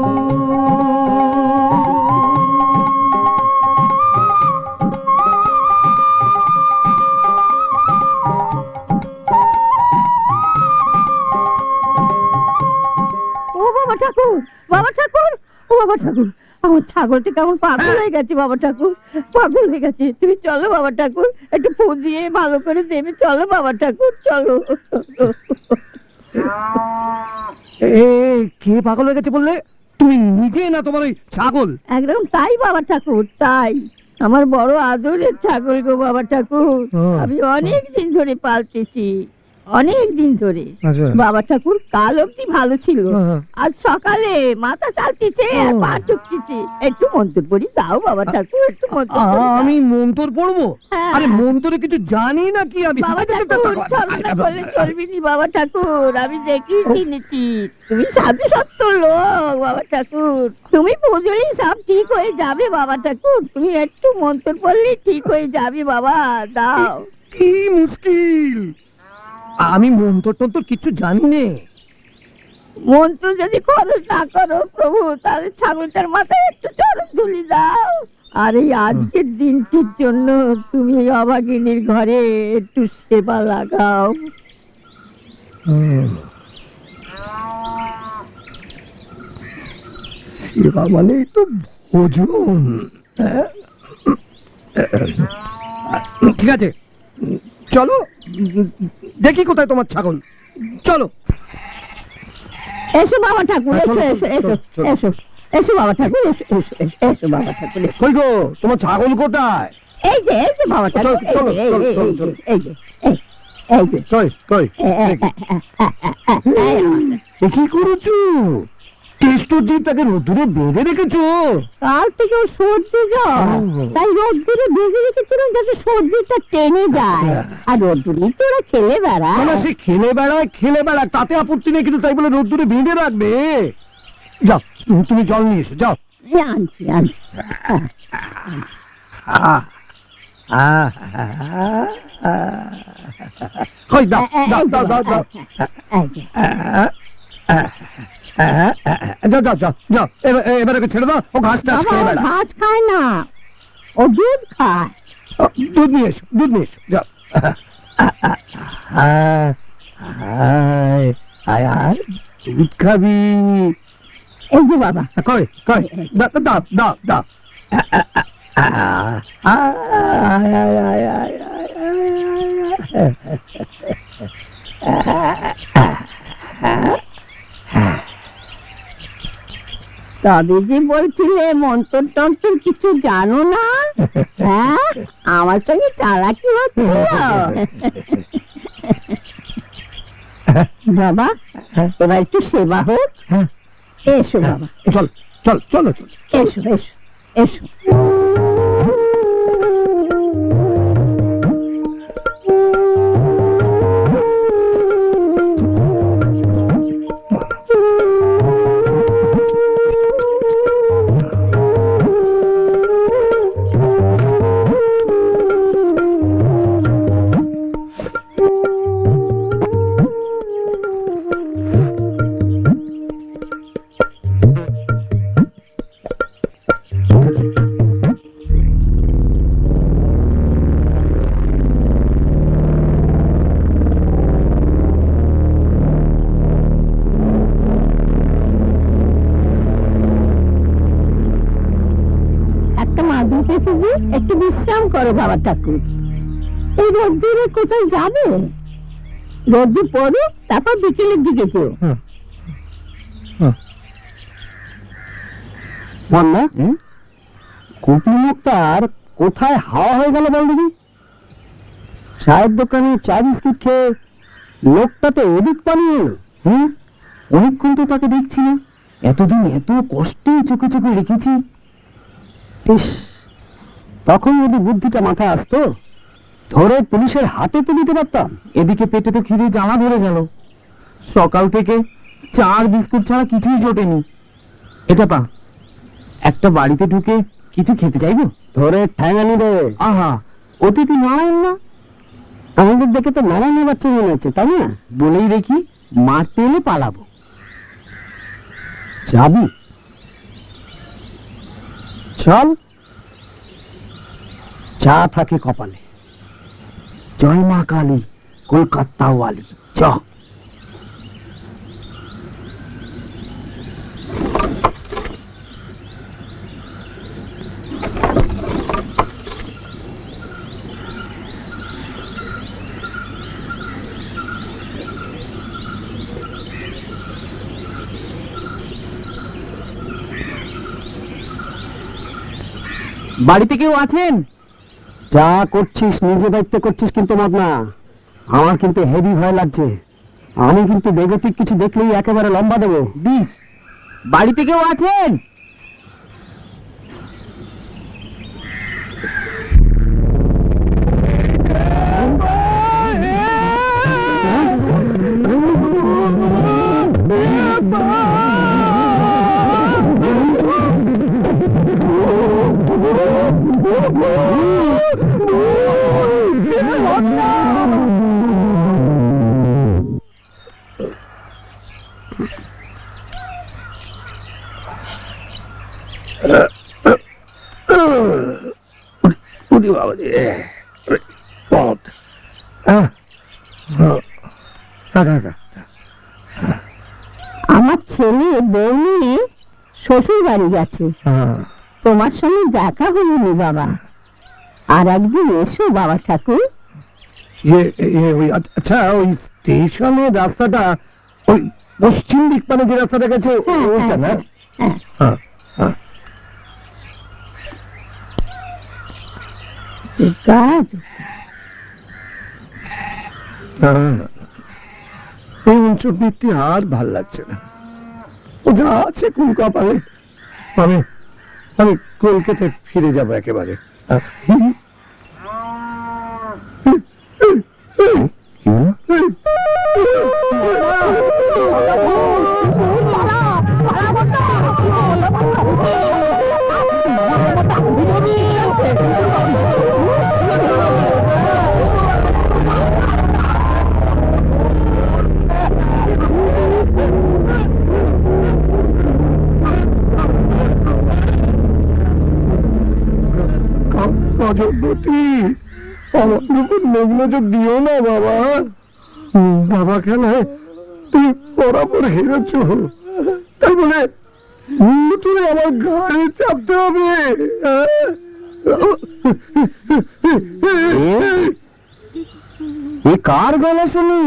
ও বাবা ঠাকুর, বাবা ঠাকুর, ও বাবা ঠাকুর, আমার ছাগলটা কেমন পাগল হয়ে গেছে বাবা ঠাকুর, পাগল হয়ে গেছে। তুমি চলো বাবা ঠাকুর, একটু ফু দিয়ে ভালো করে দেবে। চলো বাবা ঠাকুর, চলো। কে পাগল হয়ে গেছে বললে? তুমি নিজে না তোমার ওই ছাগল? একদম তাই বাবা ঠাকুর, তাই। আমার বড় আদরের ছাগল গো বাবা ঠাকুর, আমি অনেক দিন ধরে পালতেছি, অনেক দিন ধরে। বাবা ঠাকুর কাল অব্দি ভালো ছিল, আজ সকালে মাথা চালতিছে আর পা চুকতিছে। একটু মন্তর পড়ি দাও বাবা ঠাকুর, একটু মন্তর পড়ি দাও। আমি মন্তর পড়বো? হ্যাঁ। আরে মন্তরে কিছু জানি না কি আমি? বাবা ঠাকুর ছলনা করলে চলবি নি বাবা ঠাকুর, আমি দেখি চিনেছি তুমি সাধু সত্য লোক বাবা ঠাকুর। তুমি পুজোই সব ঠিক হয়ে যাবে বাবা ঠাকুর, তুমি একটু মন্তর পড়লে ঠিক হয়ে যাবে বাবা, দাও। কি মুশকিল! আমি মন্ত্র টন্ত্র কিছু জানি নে। মন্ত্র যদি খরচ না করো প্রভু, তাহলে ছাগলটার মাথায় একটু চরণ ধুলি দাও। আর এই আজকের দিনটির জন্য তুমি এই অভাগিনীর ঘরে একটু সেবা লাগাও। সেবা মানেই তো ভোজন। হ্যাঁ? ঠিক আছে, চলো দেখি কোথায় তোমার ছাগল। চলো। এসো বাবা ঠাকুর, এসো এসো এসো এসো এসো বাবা ঠাকুর, এসো এসো এসো এসো বাবা ঠাকুর, এসো। কই গো, তোমার ছাগল কোথায়? এই যে বাবা ঠাকুর, চলো, এই যে, চলো, এই চলো, যে, চলো। এই যে, এই যে। কই কই দেখি। এ কি করেছো? কেষ্টজিটাকে রোদ্দুরে বেঁধে রেখেছো? কাল থেকে ওর সর্দি জ্বর, তাই রোদ্দুরে বেঁধে রেখেছিলাম যাতে সর্দিটা টেনে যায়। আর রোদ্দুরেই তো ওরা খেলে বেড়ায়। মানে সে খেলে বেড়ায়, তাতে আপত্তি নেই, কিন্তু তাই বলে রোদ্দুরে বেঁধে রাখবে? যাও, তুমি জল নিয়ে এসো, যাও। আনছি আনছি। কই দাও দাও দাও দাও দাও। এই যে। যাও যাও যাও যাও, এবার ওকে ছেড়ে দাও, ও ঘাস টাস বাবা, খেয়ে ও বেড়ায়। ঘাস খায় না, ও দুধ খায়। দুধ নিয়ে এসো, দুধ নিয়ে এসো, যাও। দুধ খাবি? এই যে বাবা। কই কই, দাও দাও দাও। তবে যে বলছিলে মন্ত্র টন্ত্র কিছু জানো না, হ্যাঁ? আমার সঙ্গে চালাকি হচ্ছে। বাবা, এবার একটু সেবা হোক। এসো বাবা, চল চল চলো চল। এসো এসো এসো। একটু বিশ্রাম করো বাবা ঠাকুর। এই রোদ্দুরে কোথায় যাবে? রোদ্দুর পড়ুক, তারপর বিকেলের দিকে যেও। বন্যা, কপি মুক্তার কোথায় হাওয়া হয়ে গেল বল দেখি? চায়ের দোকানে চা বিস্কুট খেয়ে লোকটাতে এদিক পানি এলো। অনেকক্ষণ তো তাকে দেখছি না, এতদিন এত কষ্টে চোখে চোখে রেখেছি। ইস, তখন যদি বুদ্ধিটা মাথায় আসতো, ধরে পুলিশের হাতে তো দিতে পারতাম। এদিকে পেটে তো খিদে জ্বালা ধরে গেল, সকাল থেকে চা আর বিস্কুট ছাড়া কিছুই জোটেনি। এটা পা, একটা বাড়িতে ঢুকে কিছু খেতে চাইবো? ধরে ঠ্যাঙানি রে। আহা, অতিথি নারায়ণ না? আমাদের দেখে তো নারায়ণ বাচ্চা মনে হচ্ছে, তাই না? বলেই দেখি, মারতে এলে পালাবো। যাবি? চল, চা থাকে কপালে। জয় মা কালী, কলকাতা ওয়ালি। চ। বাড়িতে কেউ আছেন? যা করছিস নিজে দায়িত্বে করছিস, কিন্তু মদনা, আমার কিন্তু হেভি ভয় লাগছে। আমি কিন্তু বেগতিক কিছু দেখলেই একেবারে লম্বা দেবো। বিষ, বাড়িতে কেউ আছেন? পথ আমার ছেলে বউ নিয়ে শ্বশুর বাড়ি গেছে, তোমার সঙ্গে দেখা হয়নি বাবা। আর একদিন এসো বাবা ঠাকুর। আচ্ছা, ওই স্টেশনের রাস্তাটা ওই পশ্চিম দিক মানে যে রাস্তাটা গেছে ওইটা না? এই অঞ্চলবৃত্তি আর ভাল লাগছে না। ও যা আছে কোন কপালে। আমি আমি কলকাতায় ফিরে যাব একেবারে। গজপতি, আমার উপর নগ্নযোগ দিও না বাবা। বাবা খেলায় তুই বরাবর হেরেছ, তাই বলে তুই আমার ঘাড়ে চাপতে হবে? এ কার গলা শুনি?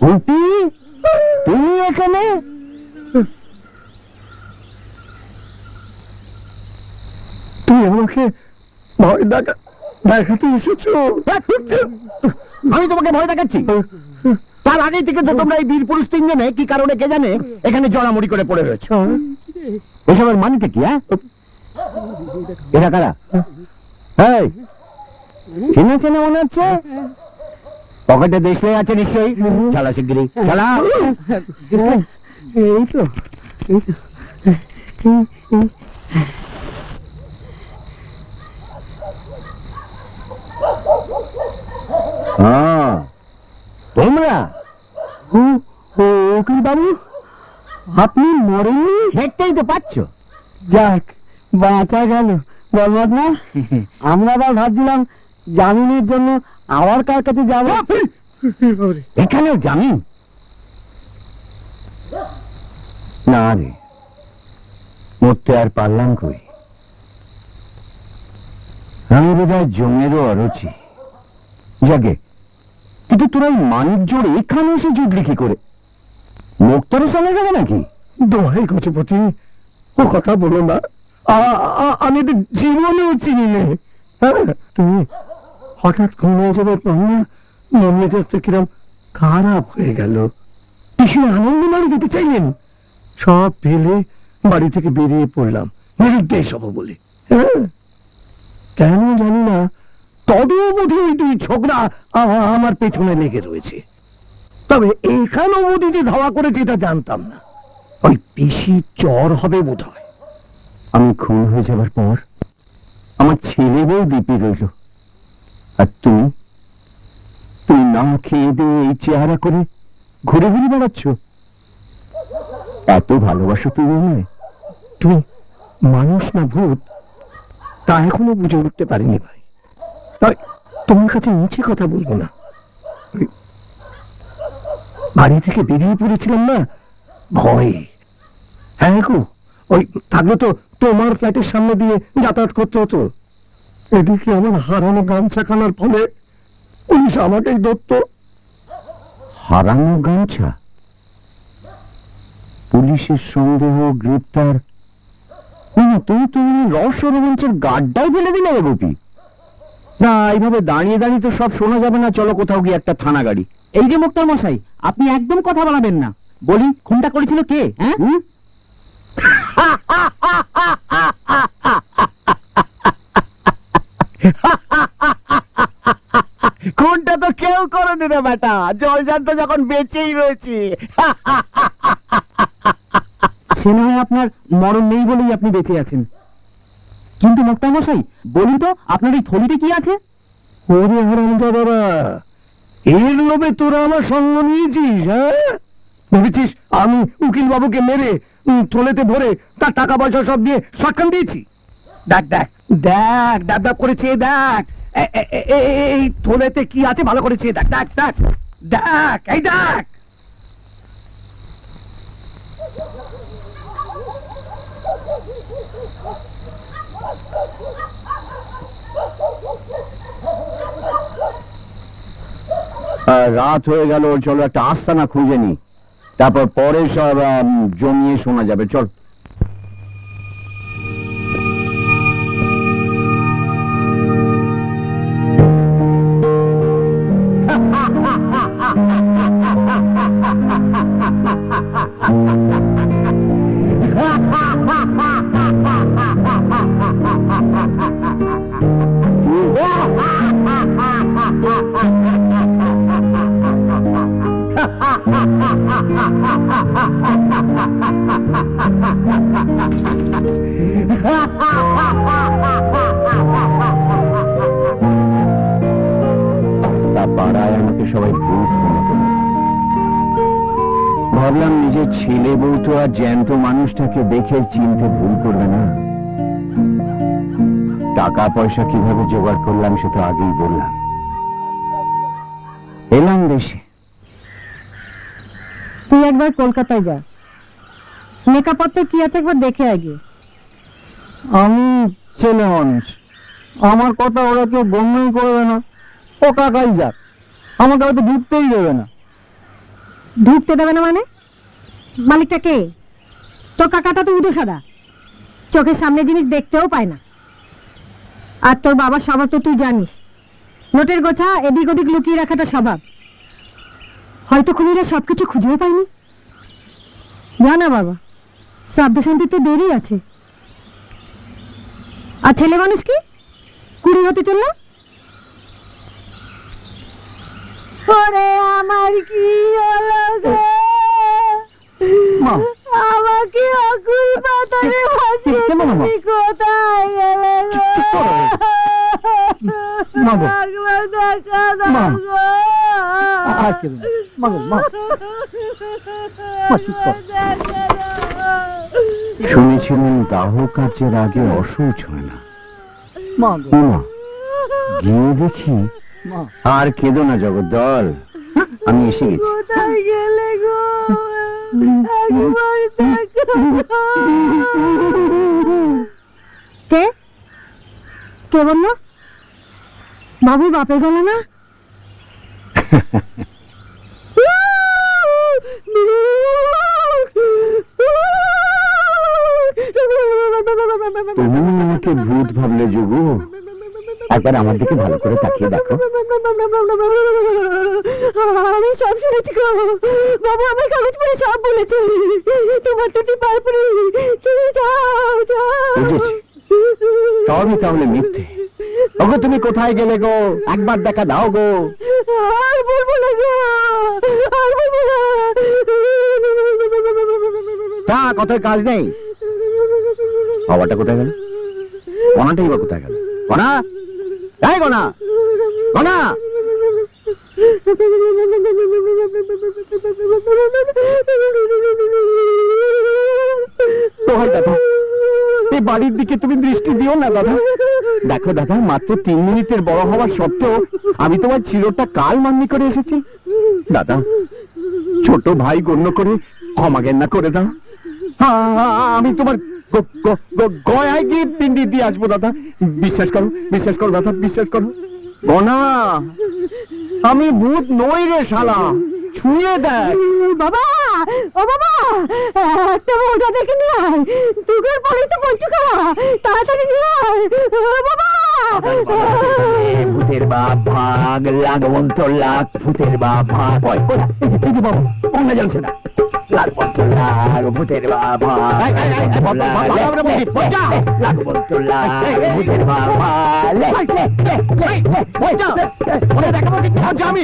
উল্টি তুমি এখানে? তুই আমাকে ভয় দেখাতে এসেছো? আমি তোমাকে ভয় দেখাচ্ছি? তার আগে থেকে তো তোমরা এই বীর পুরুষ তিনজনে কি কারণে কে জানে এখানে জড়ামড়ি করে পড়ে রয়েছে। এসবের মানেটা কি? এরা কারা? চিনা চেনা মনে হচ্ছে। পকেটে দেশে আছে নিশ্চয়ই। চালা শিগগিরি চালা। এই তো তোমরা? উকিল বাবু, আপনি মরেননি? দেখতেই তো পাচ্ছ। যাক, বাঁচা গেল। বলবাদ না, আমরা আবার ভাবছিলাম জামিনের জন্য আবার কার কাছে যাবো। এখানেও জামিন? না রে, মরতে আর পারলাম কই। আমি বোধহয় জমেরও অরুচি। যাকে, কিন্তু তোরা মানিক জোড়ে এখানে এসে জুটলি কি করে? মুক্তারও সঙ্গে যাবে নাকি? দোহাই গজপতি, ও কথা বলো না। আমি তো জীবনেও চিনি নে। তুমি হঠাৎ ঘুমিয়ে যাবার পর না মন মেজাজটা কিরম খারাপ হয়ে গেল। পিসি আনন্দ বাড়ি যেতে চাইলেন, সব ফেলে বাড়ি থেকে বেরিয়ে পড়লাম নিরুদ্দেশ হবো বলে। কেন জানি না, তবেও বোধহয় ওই দুই ছোকরা আমার পেছনে লেগে রয়েছে। তবে এখানেও বোধহয় যে ধাওয়া করেছে এটা জানতাম না। ওই পিসি জ্বর হবে বোধ হয়। আমি খুন হয়ে যাবার পর আমার ছেলে বউ দ্বীপে রইল, আর তুমি তুমি না খেয়ে দিয়ে এই চেহারা করে ঘুরে ঘুরে বেড়াচ্ছ। এত ভালোবাসো তুমি নয়? তুমি মানুষ না ভূত তা এখনো বুঝে উঠতে পারিনি ভাই। তাই তোমার কাছে নিচে কথা বলবো না। বাড়ি থেকে বেরিয়ে পড়েছিলাম না ভয়ে। হ্যাঁ গো, ওই থাকলে তো তোমার ফ্ল্যাটের সামনে দিয়ে যাতায়াত করতে হতো। এদিকে আমার হারানো গামছাখানার ফলে পুলিশ আমাকেই ধরত। হারানো গামছা? পুলিশের সন্দেহ, গ্রেপ্তার? তুমি তুমি রহস্য রোমাঞ্চের গাড্ডায় ফেলে দিলে গোপী। না, এইভাবে দাঁড়িয়ে দাঁড়িয়ে তো সব শোনা যাবে না। চলো কোথাও গিয়ে একটা থানা গাড়ি। এই যে মুক্তার মশাই, আপনি একদম কথা বলাবেন না। বলি, খুনটা করেছিল কে? হ্যাঁ, খুনটা তো কেউ করেনি রে বেটা, জলজান্ত যখন বেঁচেই রয়েছে। সে না হয় আপনার মরণ নেই বলেই আপনি বেঁচে আছেন, কিন্তু মুক্তার মশাই বলি তো, আপনার এই থলিতে কি আছে? ওরে হারামজাদারা, এর লোভে তোরা আমার সঙ্গ নিয়েছিস? হ্যাঁ, ভেবেছিস আমি উকিল বাবুকে মেরে থলেতে ভরে তার টাকা পয়সা সব দিয়ে সটকান দিয়েছি? দেখ দেখ, দেখ ডাব ডাব করে চেয়ে দেখ, এই থলেতে কি আছে ভালো করে চেয়ে দেখ, দেখ দেখ দেখ, এই দেখ। রাত হয়ে গেল, চলো একটা আস্তানা খুঁজে নি, তারপর পরে সব জমিয়ে শোনা যাবে। চল। পাড়ায় আমাকে সবাই ভূত মনে করে। ভাবলাম নিজের ছেলে বউ তো আর জ্যান্ত মানুষটাকে দেখে চিনতে ভুল করবে না। টাকা পয়সা কিভাবে জোগাড় করলাম সে তো আগেই বললাম। এলাম দেশে। তুই একবার কলকাতায় যা, মেকআপত্র কি আছে একবার দেখে আগে। আমি ছেলে মানুষ, আমার কথা ওরা কেউ গণ্যই করবে না। ও কাকাই যাক, আমাকে হয়তো ঢুকতেই দেবে না। ঢুকতে দেবে না মানে? মালিকটা কে? তোর কাকাটা তো উদো সাদা, চোখের সামনে জিনিস দেখতেও পায় না। আর তোর বাবার স্বভাব তো তুই জানিস, নোটের গোছা এদিক ওদিক লুকিয়ে রাখাটা স্বভাব। হয়তো খুনিরা সবকিছু খুঁজেও পায়নি। জানা বাবা, শ্রাদ্ধ শান্তি তো দেরি আছে। আর ছেলে মানুষ কি 20 হতে চলল? ওরে আমার কি হলো গো? আমাকে অকুল পাতারে ভাসিয়ে তুমি কোথায় গেলে গো? একবার দেখা দাও গো। শুনেছিলেন দাহ কার্যের আগে অশৌচ হয় না। গিয়ে দেখি আর কেঁদো না জগদ্দল, আমি এসে গেছি। কোথায় গেলে গো? একবার দেখা। কে কে বললো? বাবু বাপের গলা না? তুমি আমাকে ভূত ভাবলে যোগু? একবার আমার দিকে ভালো করে তাকিয়ে দেখো। আমি সব শুনেছি গো বাবু, আমার কাগজ পড়ে সব বলেছে। তোমার দুটি পায়ে পড়ে যাও যাও। বুঝেছি, সবই তাহলে মিথ্যে। ওগো তুমি কোথায় গেলে গো? একবার দেখা দাও গো। আর বলবো না গো, আর বলবো না। তা কথায় কাজ নেই। বাবাটা কোথায় গেল? গনাটাই বা কোথায় গেল? গনা, তাই গনা, গনা। দাদা, এই বাড়ির দিকে তুমি দৃষ্টি দিও না দাদা। দেখো দাদা, মাত্র 3 মিনিটের বড় হওয়ার সত্ত্বেও আমি তোমার চিরটা কাল মান্যি করে এসেছি। দাদা, ছোট ভাই গণ্য করে ক্ষমা জ্ঞান করে দাও। আমি তোমার গয়ায় গিয়ে পিন্ডি দিয়ে আসবো দাদা। বিশ্বাস করো, বিশ্বাস করো দাদা, বিশ্বাস করো। গনা, আমি ভূত নই রে শালা, ছুঁয়ে দেখ। বাবা, ও বাবা, একটা মজা দেখে নিয়ে আয়। দুপুর পরেই তো পঞ্চু খাওয়া, তাড়াতাড়ি নিয়ে আয়। বাবা, ভূতের বাপ ভাগ লাগবন্ত লাগ, ভূতের বাপ ভাগ। এই যে বাবা, অন্য জানছে না। লাগবন্ত লাগ, ভূতের বাপ ভাগ, লাগবন্ত লাগ, ভূতের বাপ ভাগ। দেখাবো আমি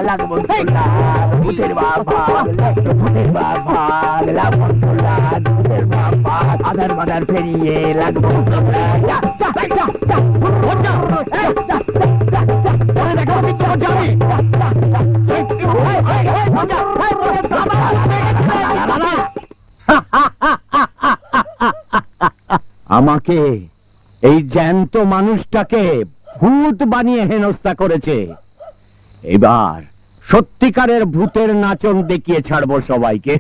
লাগবন্ত লাগ, ভূতের বাপ ভাগ, ভূতের বাপ ভাগ, লাগবন্ত লাগ, ভূতের বাপ ভাগ। আধার বাধার পেরিয়ে লাগবন্ত লাগ। আমাকে, এই জ্যান্ত মানুষটাকে ভূত বানিয়ে হেনস্থা করেছে। এবার সত্যিকারের ভূতের নাচন দেখিয়ে ছাড়বো সবাইকে।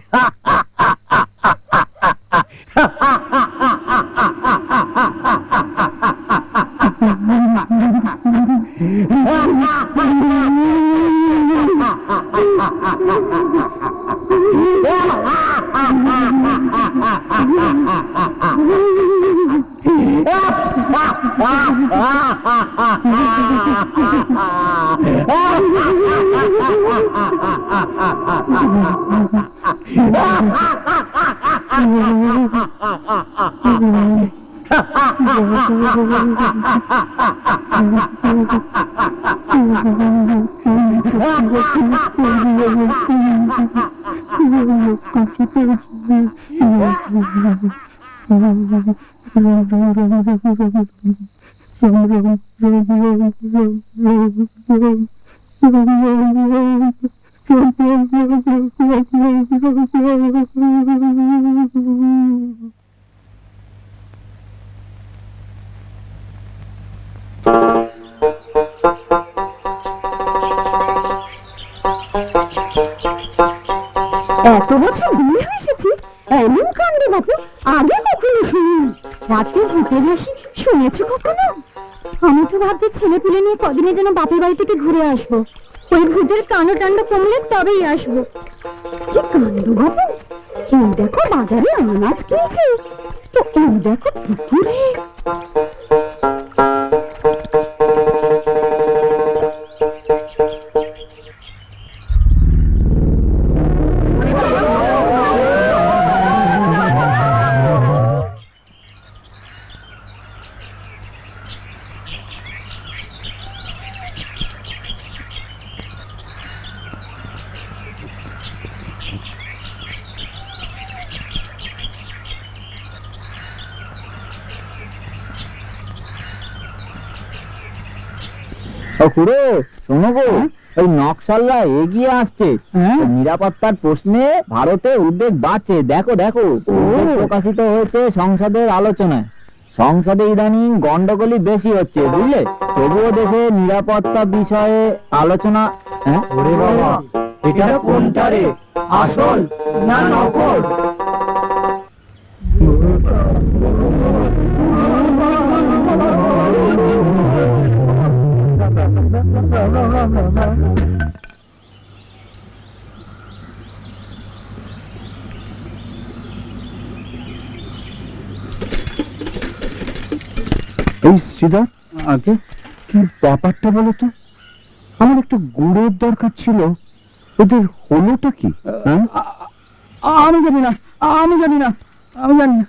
এত বছর বিয়ে হয়ে এসেছি, এমন কাণ্ড বাপু আগে কখনো শুনিনি। রাতে ভূতের হাসি শুনেছো কখনো? আমি তো ভাবছি ছেলে পুলে নিয়ে কদিনের জন্য বাপের বাড়ি থেকে ঘুরে আসবো। ওই ভূতের কাণ্ড টাণ্ড কমলে তবেই আসবো। কি কাণ্ড বাপু! এই দেখো বাজারে আনাজ কিনছে, তো এই দেখো পুকুরে। খুড়ো শোনো গো, ওই নকশালরা এগিয়ে আসছে। নিরাপত্তার প্রশ্নে ভারতের উদ্বেগ বাড়ছে। দেখো দেখো, উদ্বেগ প্রকাশিত হয়েছে সংসদের আলোচনায়। সংসদে ইদানিং গন্ডগোলই বেশি হচ্ছে, বুঝলে? তবুও দেশে নিরাপত্তা বিষয়ে আলোচনা। ওরে বাবা, এটা কোনটা রে, আসল না নকল? এই সিধা আগে কি ব্যাপারটা বলো তো? আমার একটু গুড়ের দরকার ছিল, ওদের হলোটা কি? আমি জানি না, আমি জানি না, আমি জানি না।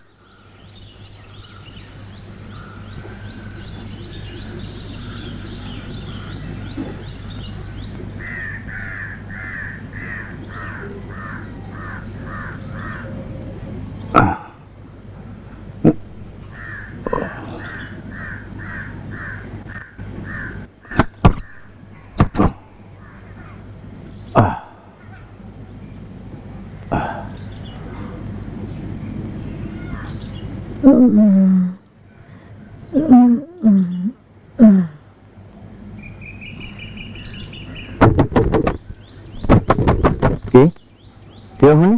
কে কে ওখানে?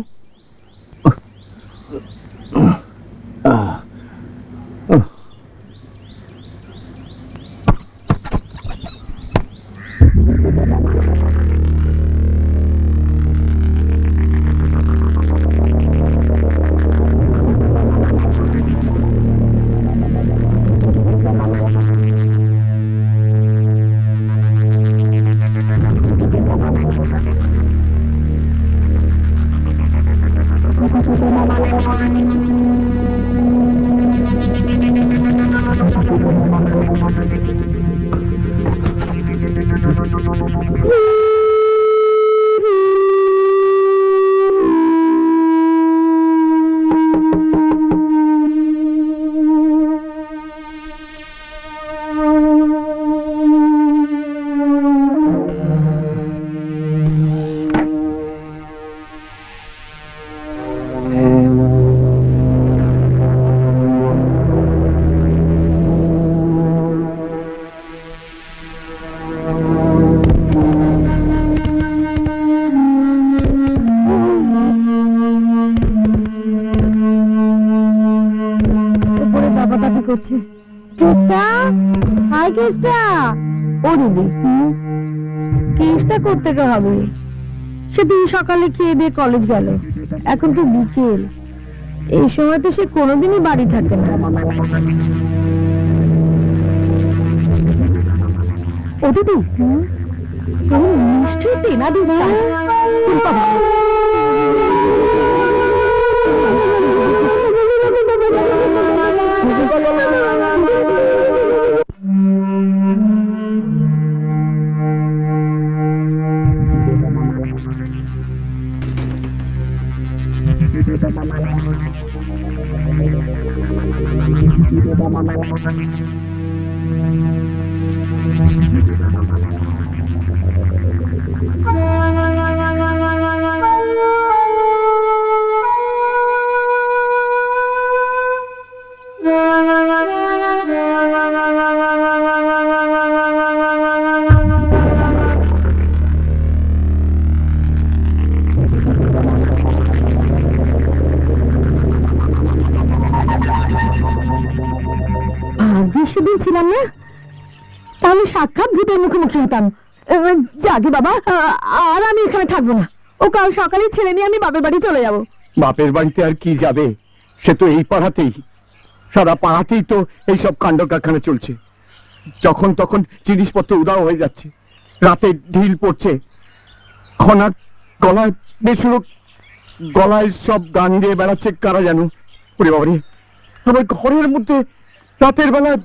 কেসটা? ও দিদি, কেসটা করতে হবে। সেদিন সকালে খেয়ে দিয়ে কলেজ গেল, এখন তো বিকেল, এই সময় তো সে কোনোদিনই বাড়ি থাকে না। ও দিদি, তুমি নিশ্চয়ই তেনা দিদি। সেদিন ছিলাম না, তাহলে সাক্ষাৎ ভূতের মুখোমুখি হতাম। যাকে বাবা, আর আমি এখানে থাকবো না। ও কাল সকালে ছেলে নিয়ে আমি বাপের বাড়ি চলে যাব। বাপের বাড়িতে আর কি যাবে? সে তো এই পাড়াতেই, সারা পাড়াতেই তো এইসব কাণ্ড কারখানা চলছে। যখন তখন জিনিসপত্র উধাও হয়ে যাচ্ছে, রাতে ঢিল পড়ছে, খনার গলায় বেসুরো গলায় সব গান দিয়ে বেড়াচ্ছে কারা যেন। ওরে বাবারে, আমার ঘরের মধ্যে রাতের বেলায়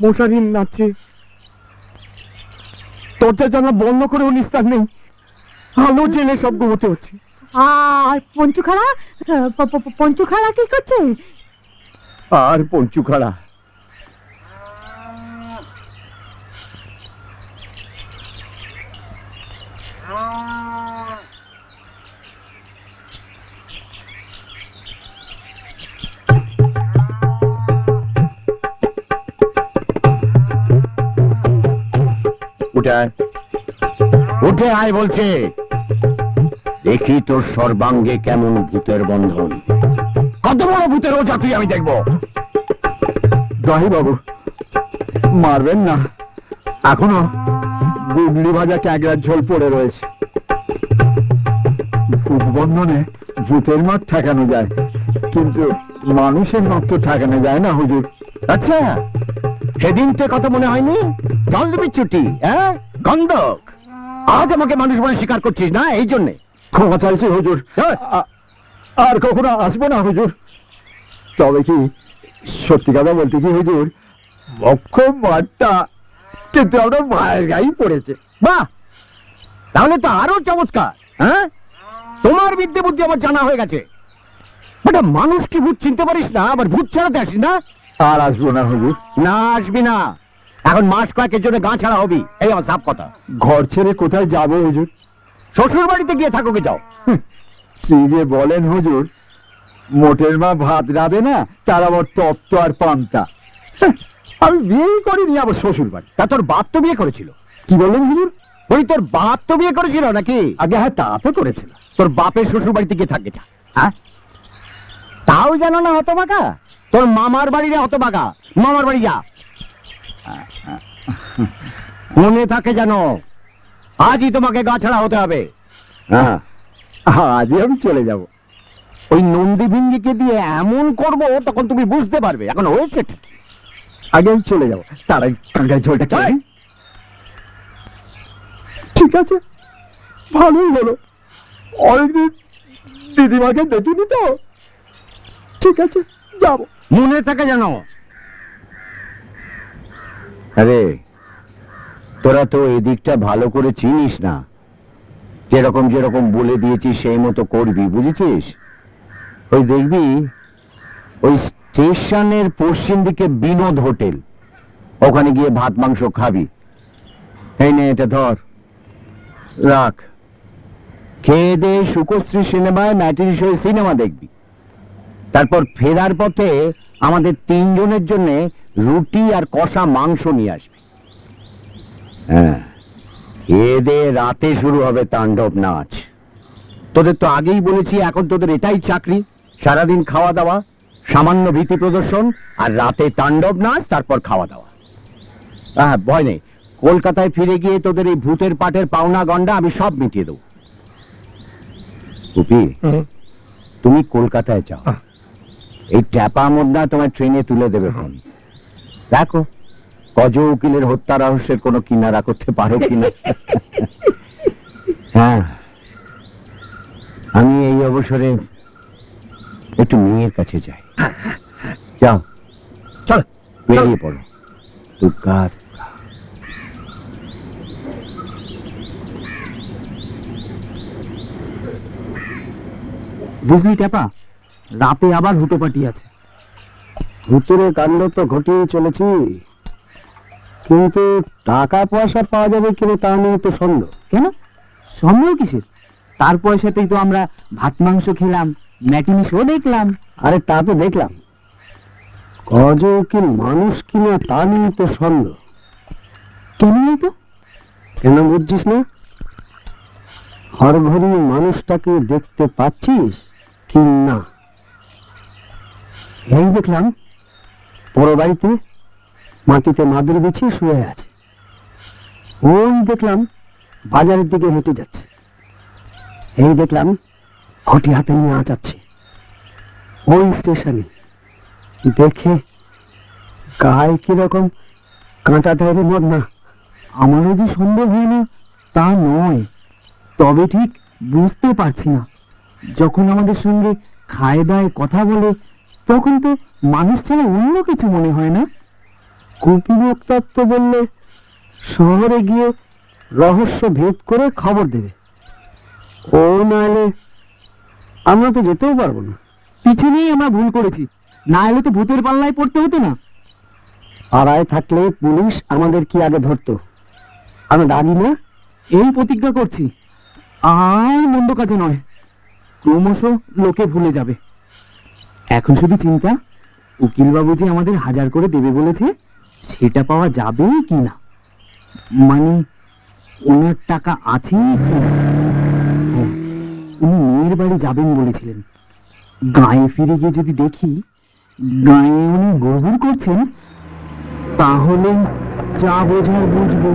মশারি নাচছে, দরজা জানলা বন্ধ করেও নিস্তার নেই, আলো জেলে সব ঘুমোতে হচ্ছে। আর পঞ্চুখাড়া, পঞ্চুখাড়া কি করছে? আর পঞ্চুখাড়া উঠে আয় বলছে। দেখি তোর সর্বাঙ্গে কেমন ভূতের বন্ধন। কত বড় ভূতের ওঝা তুই, আমি দেখবো। দহি বাবু, মারবেন না, এখনো গুগলি ভাজা ক্যাংড়ার ঝোল পড়ে রয়েছে। ভূত বন্ধনে ভূতের মাঠ ঠেকানো যায়, কিন্তু মানুষের মাঠ তো ঠেকানো যায় না হুজুর। আচ্ছা, সেদিন তো কথা মনে হয়নি? জল দিবি ছুটি, হ্যাঁ গন্ধক। আজ আমাকে মানুষ বলে স্বীকার করছিস না, এই জন্যে ক্ষমা চাইছি হুজুর, আর কখনো আসবো না হুজুর। তবে কি সত্যি কথা বলতে কি হুজুর, অক্ষম মাঠটা কিন্তু আমরা মায়ের গায়েই পড়েছে। বাহ, তাহলে তো আরো চমৎকার। হ্যাঁ, তোমার বিদ্যে বুদ্ধি আমার জানা হয়ে গেছে। বেটা, মানুষ কি ভূত চিনতে পারিস না, আবার ভূত ছাড়াতে আসিস না। আর আসবো না হুজুর। না, আসবি না। এখন মাস কয়েকের জন্য গা ছাড়া হবি, এই আমার সাপ কথা। ঘর ছেড়ে কোথায় যাবো হুজুর? শ্বশুর বাড়িতে গিয়ে থাকো, যাও। কি যে বলেন হুজুর, মোটের মা ভাত রাঁধে না, তার আবার তপ্ত আর পান্তা। আমি বিয়েই করিনি আবার শ্বশুর বাড়ি। তা তোর বাপ তো বিয়ে করেছিল। কি বললেন হুজুর? ওই তোর বাপ তো বিয়ে করেছিল নাকি? আগে হ্যাঁ, তা তো করেছিল। তোর বাপের শ্বশুর বাড়িতে গিয়ে থাকবে যা। হ্যাঁ, তাও জানো না হতবাগা? তোর মামার বাড়ি রে হতবাগা, মামার বাড়ি যা। মনে থাকে জানো, আজই তোমাকে গা ছাড়া হতে হবে। হ্যাঁ, আজই আমি চলে যাব। ওই নন্দী ভিঙ্গিকে দিয়ে এমন করবো তখন তুমি বুঝতে পারবে এখন হয়েছে। আগে আমি চলে যাবো, তার কাঁকড়ার ঝোলটা খাই। ঠিক আছে, ভালোই হলো, অনেকদিন দিদিমাকে দেখিনি তো। ঠিক আছে, যাবো। মনে থাকে জানো। আরে তোরা তো এদিকটা ভালো করে চিনিস না, যেরকম যেরকম বলে দিয়েছিস সেই মতো করবি, বুঝেছিস? ওই দেখবি ওই স্টেশনের পশ্চিম দিকে বিনোদ হোটেল, ওখানে গিয়ে ভাত মাংস খাবি। এই নে, এটা ধর, রাখ। খেয়ে দে সুকশ্রী সিনেমায় ম্যাটিনি শোয়ে সিনেমা দেখবি। তারপর ফেরার পথে আমাদের তিনজনের জন্য রুটি আর কষা মাংস নিয়ে আসবি। হ্যাঁ, এদে রাতে শুরু হবে তাণ্ডব নাচ। তোদের তো আগেই বলেছি, এখন তোদের এটাই চাকরি, সারাদিন খাওয়া দাওয়া, সামান্য ভীতি প্রদর্শন, আর রাতে তাণ্ডব নাচ, তারপর খাওয়া দাওয়া। হ্যাঁ, ভয় নেই, কলকাতায় ফিরে গিয়ে তোদের এই ভূতের পাটের পাওনা গন্ডা আমি সব মিটিয়ে দেবো। গুপি, তুমি কলকাতায় যাও, এই ট্যাপা মোদ্দা তোমার ট্রেনে তুলে দেবে ফোন। দেখো গজ উকিলের হত্যা রহস্যের কোনো কিনারা করতে পারো কিনা। হ্যাঁ, আমি এই অবসরে একটু মেয়ের কাছে যাই। যাও, চল বেরিয়ে পড়ো। দুর্গা দুর্গা। বুঝলি ট্যাপা, রাতে আবার হুটোপাটি আছে। ভুতুরে কাণ্ড তো ঘটিয়ে চলেছি, কিন্তু টাকা পয়সা পাওয়া যাবে কিনা তা নিয়ে তো সন্দেহ। কেন সন্দেহ কিসের? তার পয়সাতেই তো আমরা ভাত মাংস খেলাম, ম্যাটিনি শো দেখলাম। আরে তা তো দেখলাম, গজ উকিল মানুষ কিনা তা নিয়ে তো সন্দেহ। কেন নেই তো? কেন বুঝছিস না? হরঘড়ি মানুষটাকে দেখতে পাচ্ছিস কি না? এই দেখলাম বড় বাড়িতে মাটিতে মাদুর বিছিয়ে শুয়ে আছে। ওই দেখলাম বাজারের দিকে হেঁটে যাচ্ছে। এই দেখলাম ঘটি হাতে নিয়ে আঁচাচ্ছে। ওই স্টেশনে দেখে গায়ে কিরকম কাঁটা দেয় রে মদ না। আমারও যে সন্দেহ হয়নি তা নয়, তবে ঠিক বুঝতে পারছি না। যখন আমাদের সঙ্গে খায় দায় কথা বলে তখন তো মানুষ ছাড়া অন্য কিছু মনে হয় না। কুপি মুক্তাত্ম বললে শহরে গিয়ে রহস্য ভেদ করে খবর দেবে। ও নাহলে আমরা তো যেতেও পারবো না। পিছনেই আমরা ভুল করেছি, না এলে তো ভূতের পাল্লায় পড়তে হতো না। পাড়ায় থাকলে পুলিশ আমাদের কি আগে ধরতো? আমরা দাঁড়ি না। এই প্রতিজ্ঞা করছি, আর মন্দ কাজে নয়। ক্রমশ লোকে ভুলে যাবে। এখন শুধু চিন্তা, উকিলবাবু যে আমাদের 1000 করে দেবে বলেছে, সেটা পাওয়া যাবে কি না, মানে ওনার টাকা আছে কি না। হ্যাঁ, উনি মেয়ের বাড়ি যাবেন বলেছিলেন। গায়ে ফিরে গিয়ে যদি দেখি গায়ে উনি গড়গড় করছেন, তাহলে যা বোঝার বুঝবো।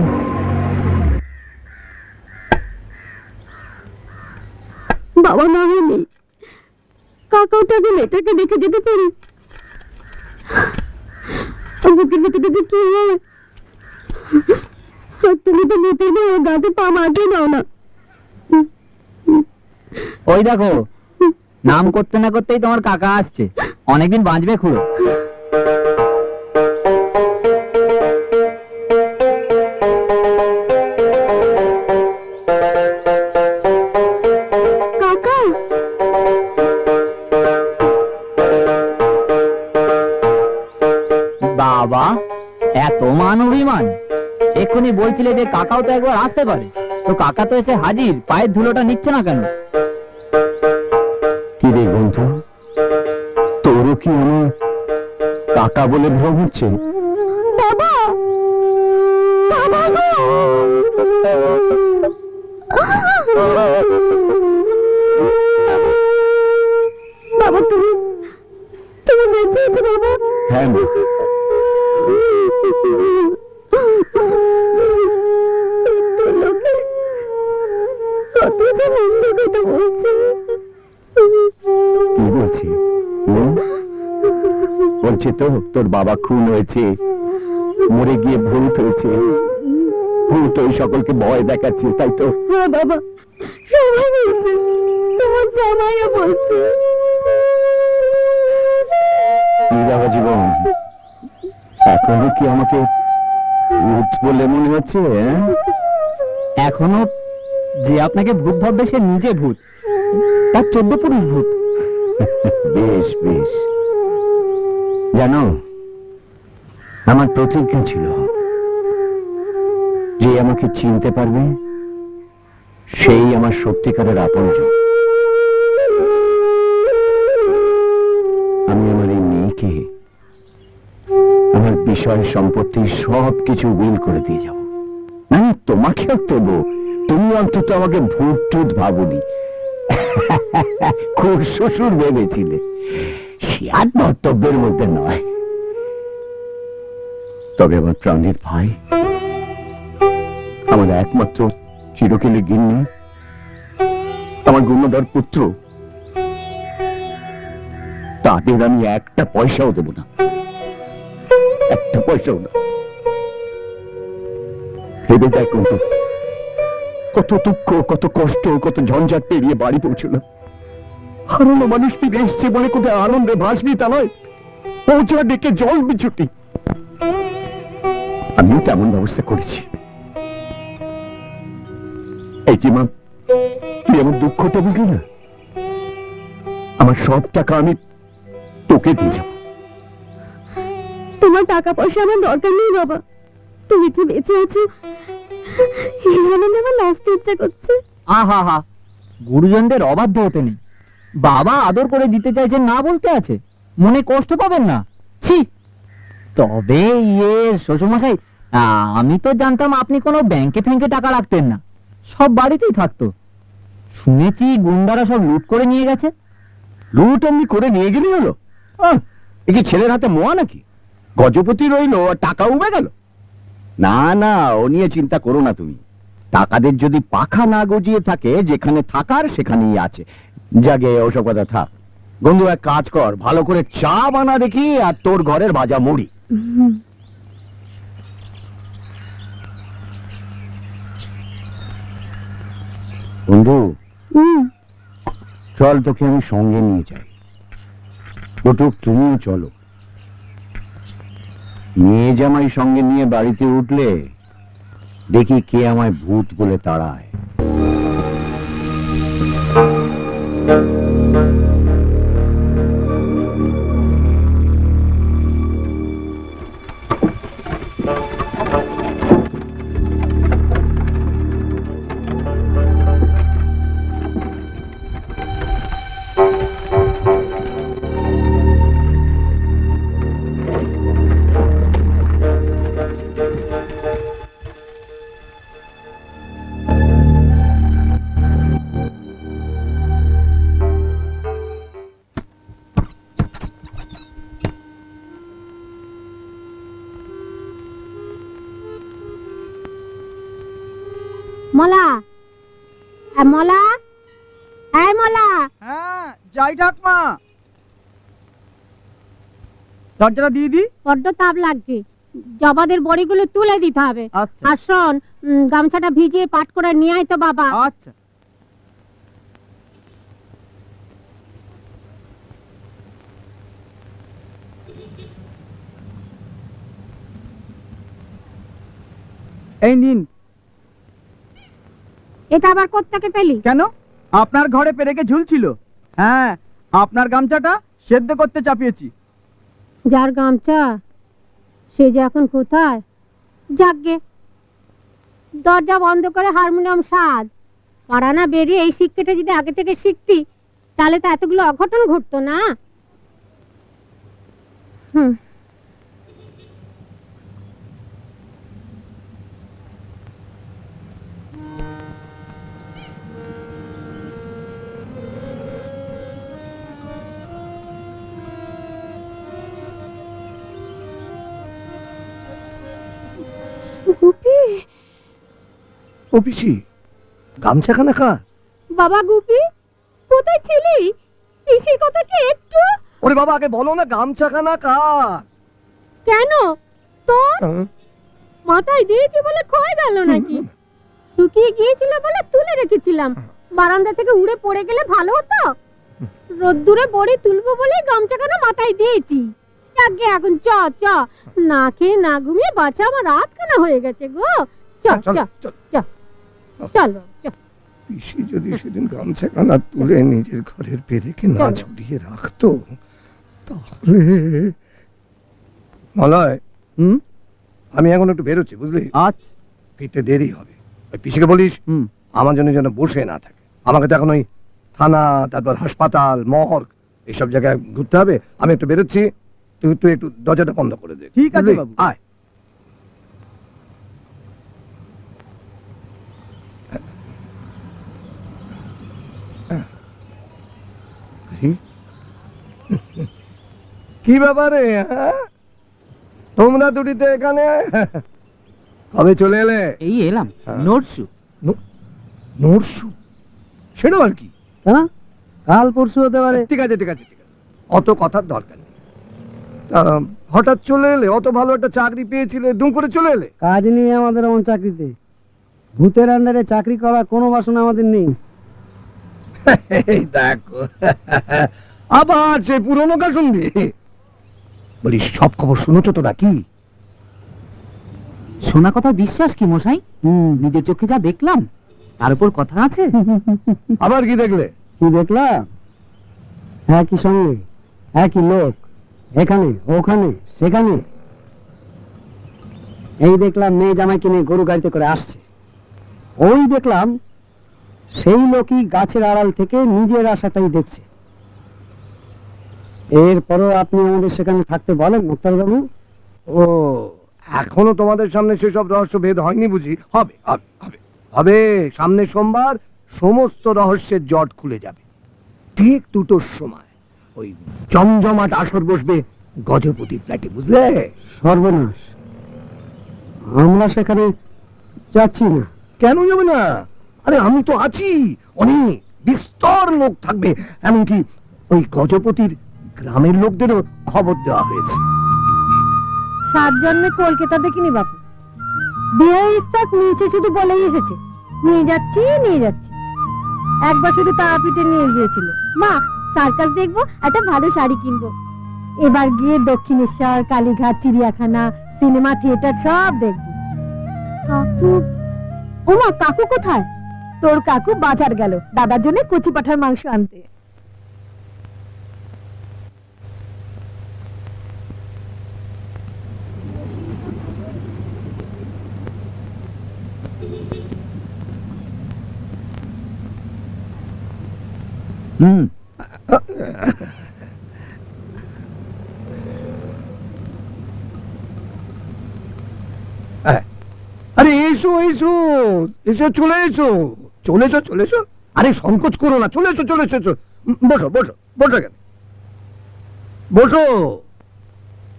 বাবা না হলে কাকাও তাকে মেয়েটাকে দেখে যেতে পারে। বুকের ভিতরে যে কি হয়, আর তুমি তো ভূতের মেয়ে, গাতে পা মারতে দাও না। ওই দেখো, নাম করতে না করতেই তোমার কাকা আসছে। অনেকদিন বাঁচবে খুড়ো। কাকা, বাবা, এত মান অভিমান! এক্ষুনি বলছিলে যে কাকাও তো একবার আসতে পারে, তো কাকা তো এসে হাজির, পায়ের ধুলোটা নিচ্ছে না কেন? কি রে বন্ধু, তোরও কি আমার কাকা বলে ভ্রম হচ্ছে? বাবা, বাবা গো! বাবা, তুমি তুমি বেঁচে আছো বাবা? হ্যাঁ মা। লোকে কত যে মন্দ কথা বলছে। কি বলছি? বলছে তো তোর বাবা খুন হয়েছে, মরে গিয়ে ভূত হয়েছে, ভূত ওই সকলকে ভয় দেখাচ্ছে, তাই তো? হ্যাঁ বাবা, সবাই বলছে, তোমার জামাইও বলছে। কি বাবা জীবন, এখনো কি আমাকে ভূত বলে মনে হচ্ছে? এখনো যে আপনাকে ভূত ভাববে সে নিজে ভূত, তার 14 পুরুষ ভূত। বেশ বেশ। জানো, আমার প্রতিজ্ঞা ছিল, যে আমাকে চিনতে পারবে সেই আমার সত্যিকারের আপনজন। আমি আমার এই মেয়েকে, আমার বিষয় সম্পত্তি সবকিছু উইল করে দিয়ে যাব। মানে তোমাকেও দেবো, তুমি অন্তত আমাকে ভূত টুত ভাবুনি, খুব শ্বশুর ভেবেছিলে, সে আর কর্তব্যের মধ্যে নয়। তবে আমার প্রাণের ভাই, আমার একমাত্র চিরকেলে গিন্নি, আমার গুণধর পুত্র, তাদের আমি একটা পয়সাও দেব না, একটা পয়সাও না। ভেবে দেখ কিন্তু কত দুঃখ, কত কষ্ট, কত ঝঞ্ঝাট পেরিয়ে বাড়ি পৌঁছলাম। হারানো মানুষ ফিরে এসছে বলে কোথায় আনন্দে ভাসবি তা নয়, পৌঁছা ডেকে জল বিছুটি। আমিও তেমন ব্যবস্থা করেছি। এই যে মা, তুই আমার দুঃখটা বুঝলি না? আমার সব টাকা আমি তোকে দিয়ে যাব। তোমার টাকা পয়সা আমার দরকার নেই বাবা, তুমি তো বেঁচে আছো, এই আনন্দে আমার নাচতে ইচ্ছা করছে। আহা হা, গুরুজনদের অবাধ্য হতে নেই। বাবা আদর করে দিতে চাইছেন না বলতে আছে, মনে কষ্ট পাবেন না। ছি, তবে শ্বশুরমশাই, আমি তো জানতাম আপনি কোনো ব্যাংকে ফ্যাংকে টাকা রাখতেন না, সব বাড়িতেই থাকতো। শুনেছি গুন্ডারা সব লুট করে নিয়ে গেছে। লুট এমনি করে নিয়ে গেলি হলো? এ কি ছেলের হাতে মোয়া নাকি? গজপতি রইলো আর টাকা উবে গেল? না না, ও নিয়ে চিন্তা করো না তুমি। টাকাদের যদি পাখা না গজিয়ে থাকে, যেখানে থাকার সেখানেই আছে। জাগে ওসব কথা থাক। বন্ধু, এক কাজ কর, ভালো করে চা বানা দেখি, আর তোর ঘরের ভাজা মুড়ি। বন্ধু, চল তোকে আমি সঙ্গে নিয়ে যাই। বটুক, তুমিও চলো। মেয়ে জামাই সঙ্গে নিয়ে বাড়িতে উঠলে দেখি কে আমায় ভূত বলে তাড়ায়। মলা, মলা, এই মলা। হ্যাঁ, যাই ঠাকমা। দরজাটা দিয়ে দি। বড্ড তাপ লাগছে, জবাদের বড়িগুলো তুলে দিতে হবে। আচ্ছা আর শোন, গামছাটা ভিজিয়ে পাট করে নিয়ে আয় তো বাবা। আচ্ছা। এই নিন। এটা আবার কোত্থেকে পেলি? কেন, আপনার ঘরে পেরেকে ঝুলছিল। হ্যাঁ, আপনার গামছাটা সেদ্ধ করতে চাপিয়েছি। যার গামছা সে যে এখন কোথায়? যাকগে, দরজা বন্ধ করে হারমোনিয়াম সাজ। পারানা বেরিয়ে এই শিক্ষাটা যদি আগে থেকে শিখতি, তাহলে তো এতগুলো অঘটন ঘটতো না। হুম, গুপি, ও পিসি, গামছাখানা কার? বাবা গুপি, কোথায় ছিলি? পিসির কথা কি একটু? ওরে বাবা, আগে বলো না গামছাখানা কার? কেন তোর মাথায় দিয়েছি বলে ক্ষয় গেল নাকি? শুকিয়ে গিয়েছিল বলে তুলে রেখেছিলাম, বারান্দা থেকে উড়ে পড়ে গেলে ভালো হতো। রোদ্দুরে বড়ি তুলবো বলে গামছাখানা মাথায় দিয়েছি। যাকে এখন চ চ, না খেয়ে না ঘুমিয়ে বাচ্চা আমার রাতখানা হয়ে গেছে গো। চ চ চ চলো চ। পিসি যদি সেদিন গামছাখানা তুলে নিজের ঘরের পেরেকে না চলো। ঝুলিয়ে রাখতো, তাহলে। মলয়, আমি এখন একটু বেরোচ্ছি, বুঝলি? আচ্ছা। ফিরতে দেরি হবে। ওই পিসিকে বলিস আমার জন্য যেন বসে না থাকে। আমাকে তো এখন ওই থানা, তারপর হাসপাতাল, মর্গ, এইসব জায়গায় ঘুরতে হবে। আমি একটু বেরোচ্ছি, তুই একটু দরজাটা বন্ধ করে দে। ঠিক আছে বুঝলি? বাবু। আয়। কি ব্যাপারে? তোমরা দুটিতে এখানে কবে চলে এলে? এই এলাম হ্যাঁ। নোটসু। নরসু, সেটাও আর কি? হ্যাঁ, কাল পরশু হতে পারে। ঠিক আছে ঠিক আছে ঠিক আছে, অত কথার দরকার নেই। তা, হঠাৎ চলে এলে, অত ভালো একটা চাকরি পেয়েছিলে, দুম করে চলে এলে? কাজ নেই আমাদের এমন চাকরিতে। ভূতের আন্ডারে চাকরি করার কোনো বাসনা আমাদের নেই। এই দেখো, আবার সে পুরনো কা শুনবি? বলি, সব খবর শুনেছো তো নাকি? শোনা কথা বিশ্বাস কি মশাই? নিজের চোখে যা দেখলাম তার উপর কথা আছে। আবার কি দেখলে? কি দেখলাম? একই সঙ্গে একই লোক, এখানে ওখানে সেখানে। এই দেখলাম মেয়ে জামাইকে নিয়ে গরু গাড়িতে করে আসছে। ওই দেখলাম সেই লোকই গাছের আড়াল থেকে নিজের আশাটাই দেখছে। এরপরও আপনি আমাদের সেখানে থাকতে বলেন মুক্তারবাবু? ও, এখনো তোমাদের সামনে সেসব রহস্য ভেদ হয়নি বুঝি? হবে হবে হবে হবে। সামনে সোমবার সমস্ত রহস্যের জট খুলে যাবে। ঠিক 2টোর সময় ওই জমজমাট আসর বসবে গজপতি ফ্ল্যাটে, বুঝলে? সর্বনাশ, আমরা সেখানে যাচ্ছি না। কেন যাবে না? আরে আমি তো আছি, অনেক বিস্তর লোক থাকবে। এমনকি ওই গজপতির গ্রামের লোকদেরও খবর দেওয়া হয়েছে। 7 জন্মে কলকাতা দেখিনি বাপু। বিয়ে ইস্তাক নিচে শুধু বলেই এসেছে নিয়ে যাচ্ছি নিয়ে যাচ্ছি। একবার শুধু তারাপীঠে নিয়ে গিয়েছিল, মা সার্কাস দেখবো, একটা ভালো শাড়ি কিনবো। এবার গিয়ে দক্ষিণেশ্বর, কালীঘাট, চিড়িয়াখানা, সিনেমা থিয়েটার সব দেখবো। কাকু, ওমা কাকু কোথায়? তোর কাকু বাজার গেল দাদার জন্য কচি পাঠার মাংস আনতে। আরে এসো এসো এসো, চলে এসো চলে এসো চলে এসো। আরে সংকোচ করো না, চলে এসো চলে এসো। বসো বসো বসো, কেন বসো।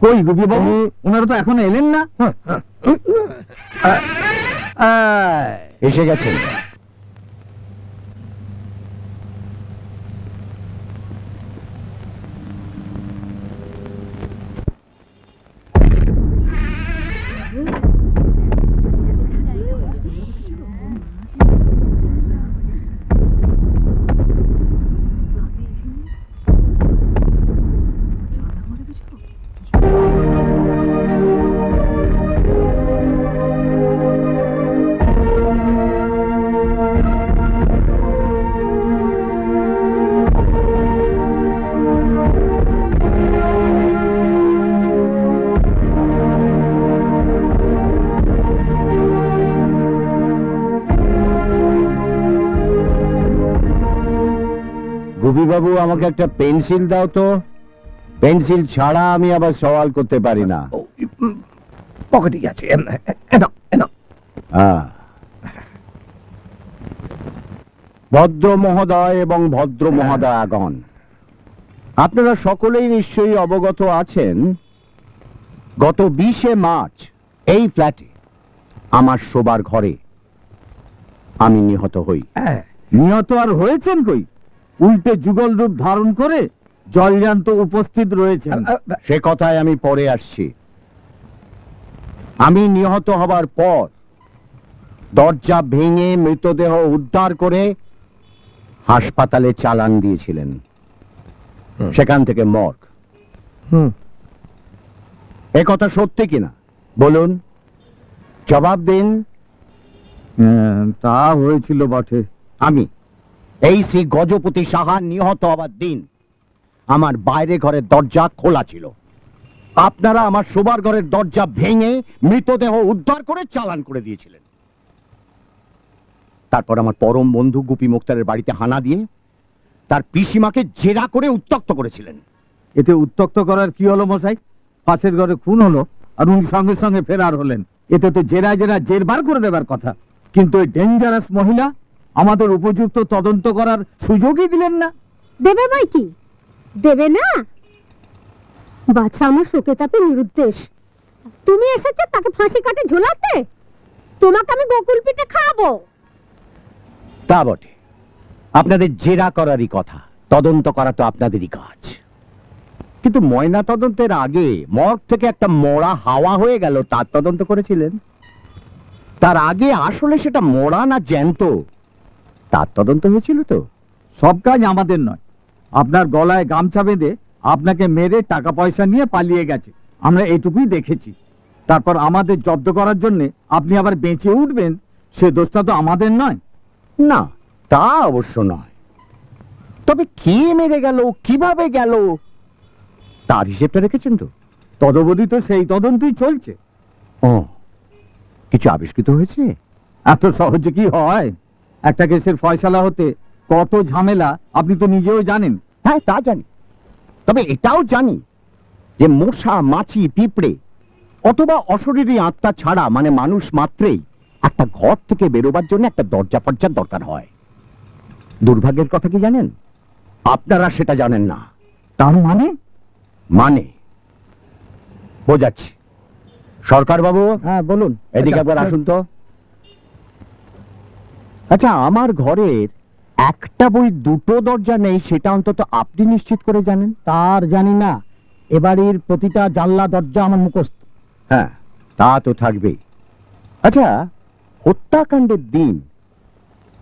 কই গুপি বাবু, ওনারা তো এখনো এলেন না। এসে গেছেন। বাবু, আমাকে একটা পেন্সিল দাও তো। পেন্সিল ছাড়া আমি আবার সওয়াল করতে পারি না। পকেটে আছে, ভদ্র মহোদয় এবং ভদ্র মহোদয়াগণ, আপনারা সকলেই নিশ্চয়ই অবগত আছেন, গত 20শে মার্চ এই ফ্ল্যাটে আমার শোবার ঘরে আমি নিহত হই। নিহত আর হয়েছেন কই? উল্টে যুগল রূপ ধারণ করে জলজান্ত উপস্থিত রয়েছেন। সে কথায় আমি পরে আসছি। আমি নিহত হবার পর দরজা ভেঙে মৃতদেহ উদ্ধার করে হাসপাতালে চালান দিয়েছিলেন, সেখান থেকে মর্গ। এ কথা সত্যি কিনা বলুন, জবাব দিন। তা হয়েছিল বটে। আমি এই শ্রী গজপতি সাহা নিহত হবার দিন আমার বাইরে ঘরের দরজা খোলা ছিল। আপনারা আমার শোবার ঘরের দরজা ভেঙে মৃতদেহ উদ্ধার করে চালান করে দিয়েছিলেন। তারপর আমার পরম বন্ধু গুপি মুক্তারের বাড়িতে হানা দিয়ে তার পিসিমাকে জেরা করে উত্ত্যক্ত করেছিলেন। এতে উত্ত্যক্ত করার কি হলো মশাই? পাশের ঘরে খুন হলো আর উনি সঙ্গে সঙ্গে ফেরার হলেন। এতে তো জেরায় জের বার করে দেবার কথা। কিন্তু ওই ডেঞ্জারাস মহিলা আমাদের উপযুক্ত তদন্ত করার সুযোগই দিলেন না। দেবে ভাই কি দেবে না? বাছা আমার শোকে তাপে নিরুদ্দেশ। তুমি এসেছো তাকে ফাঁসি কাটে ঝুলাতে? তোমাকে আমি বকুল পিঠে খাওয়াবো। তা বটে, আপনাদের জেরা করারই কথা, তদন্ত করা তো আপনাদেরই কাজ। কিন্তু ময়না তদন্তের আগে মর্গ থেকে একটা মরা হাওয়া হয়ে গেল, তার তদন্ত করেছিলেন? তার আগে আসলে সেটা মরা না জ্যান্ত, তার তদন্ত হয়েছিল তো? সব কাজ আমাদের নয়। আপনার গলায় গামছা বেঁধে আপনাকে মেরে টাকা পয়সা নিয়ে পালিয়ে গেছে, আমরা এইটুকুই দেখেছি। তারপর আমাদের জব্দ করার জন্য আপনি আবার বেঁচে উঠবেন, সে দোষটা তো আমাদের নয়। না, তা অবশ্য নয়। তবে কে মেরে গেল, কিভাবে গেল, তার হিসেবটা রেখেছেন তো? তদবধি তো সেই তদন্তই চলছে। ও, কিছু আবিষ্কৃত হয়েছে? এত সহজে কি হয়? একটা কেসের ফয়সালা হতে কত ঝামেলা আপনি তো নিজেও জানেন। হ্যাঁ, তা জানি। তবে এটাও জানি যে মশা, মাছি, পিঁপড়ে অথবা অশরীরী আত্মা ছাড়া, মানে মানুষ মাত্রেই একটা ঘর থেকে বেরোবার জন্য একটা দরজা ফরজার দরকার হয়। দুর্ভাগ্যের কথা কি জানেন? আপনারা সেটা জানেন না। তার মানে? মানে বোঝাচ্ছি। সরকার বাবু, হ্যাঁ বলুন। এদিকে একবার আসুন তো। আচ্ছা, আমার ঘরের একটা বই দুটো দরজা নেই, সেটা অন্তত আপনি নিশ্চিত করে জানেন? তার জানি না, এবাড়ির প্রতিটা জানলা দরজা আমার মুখস্থ। হ্যাঁ, তা তো থাকবেই। আচ্ছা, হত্যাকাণ্ডের দিন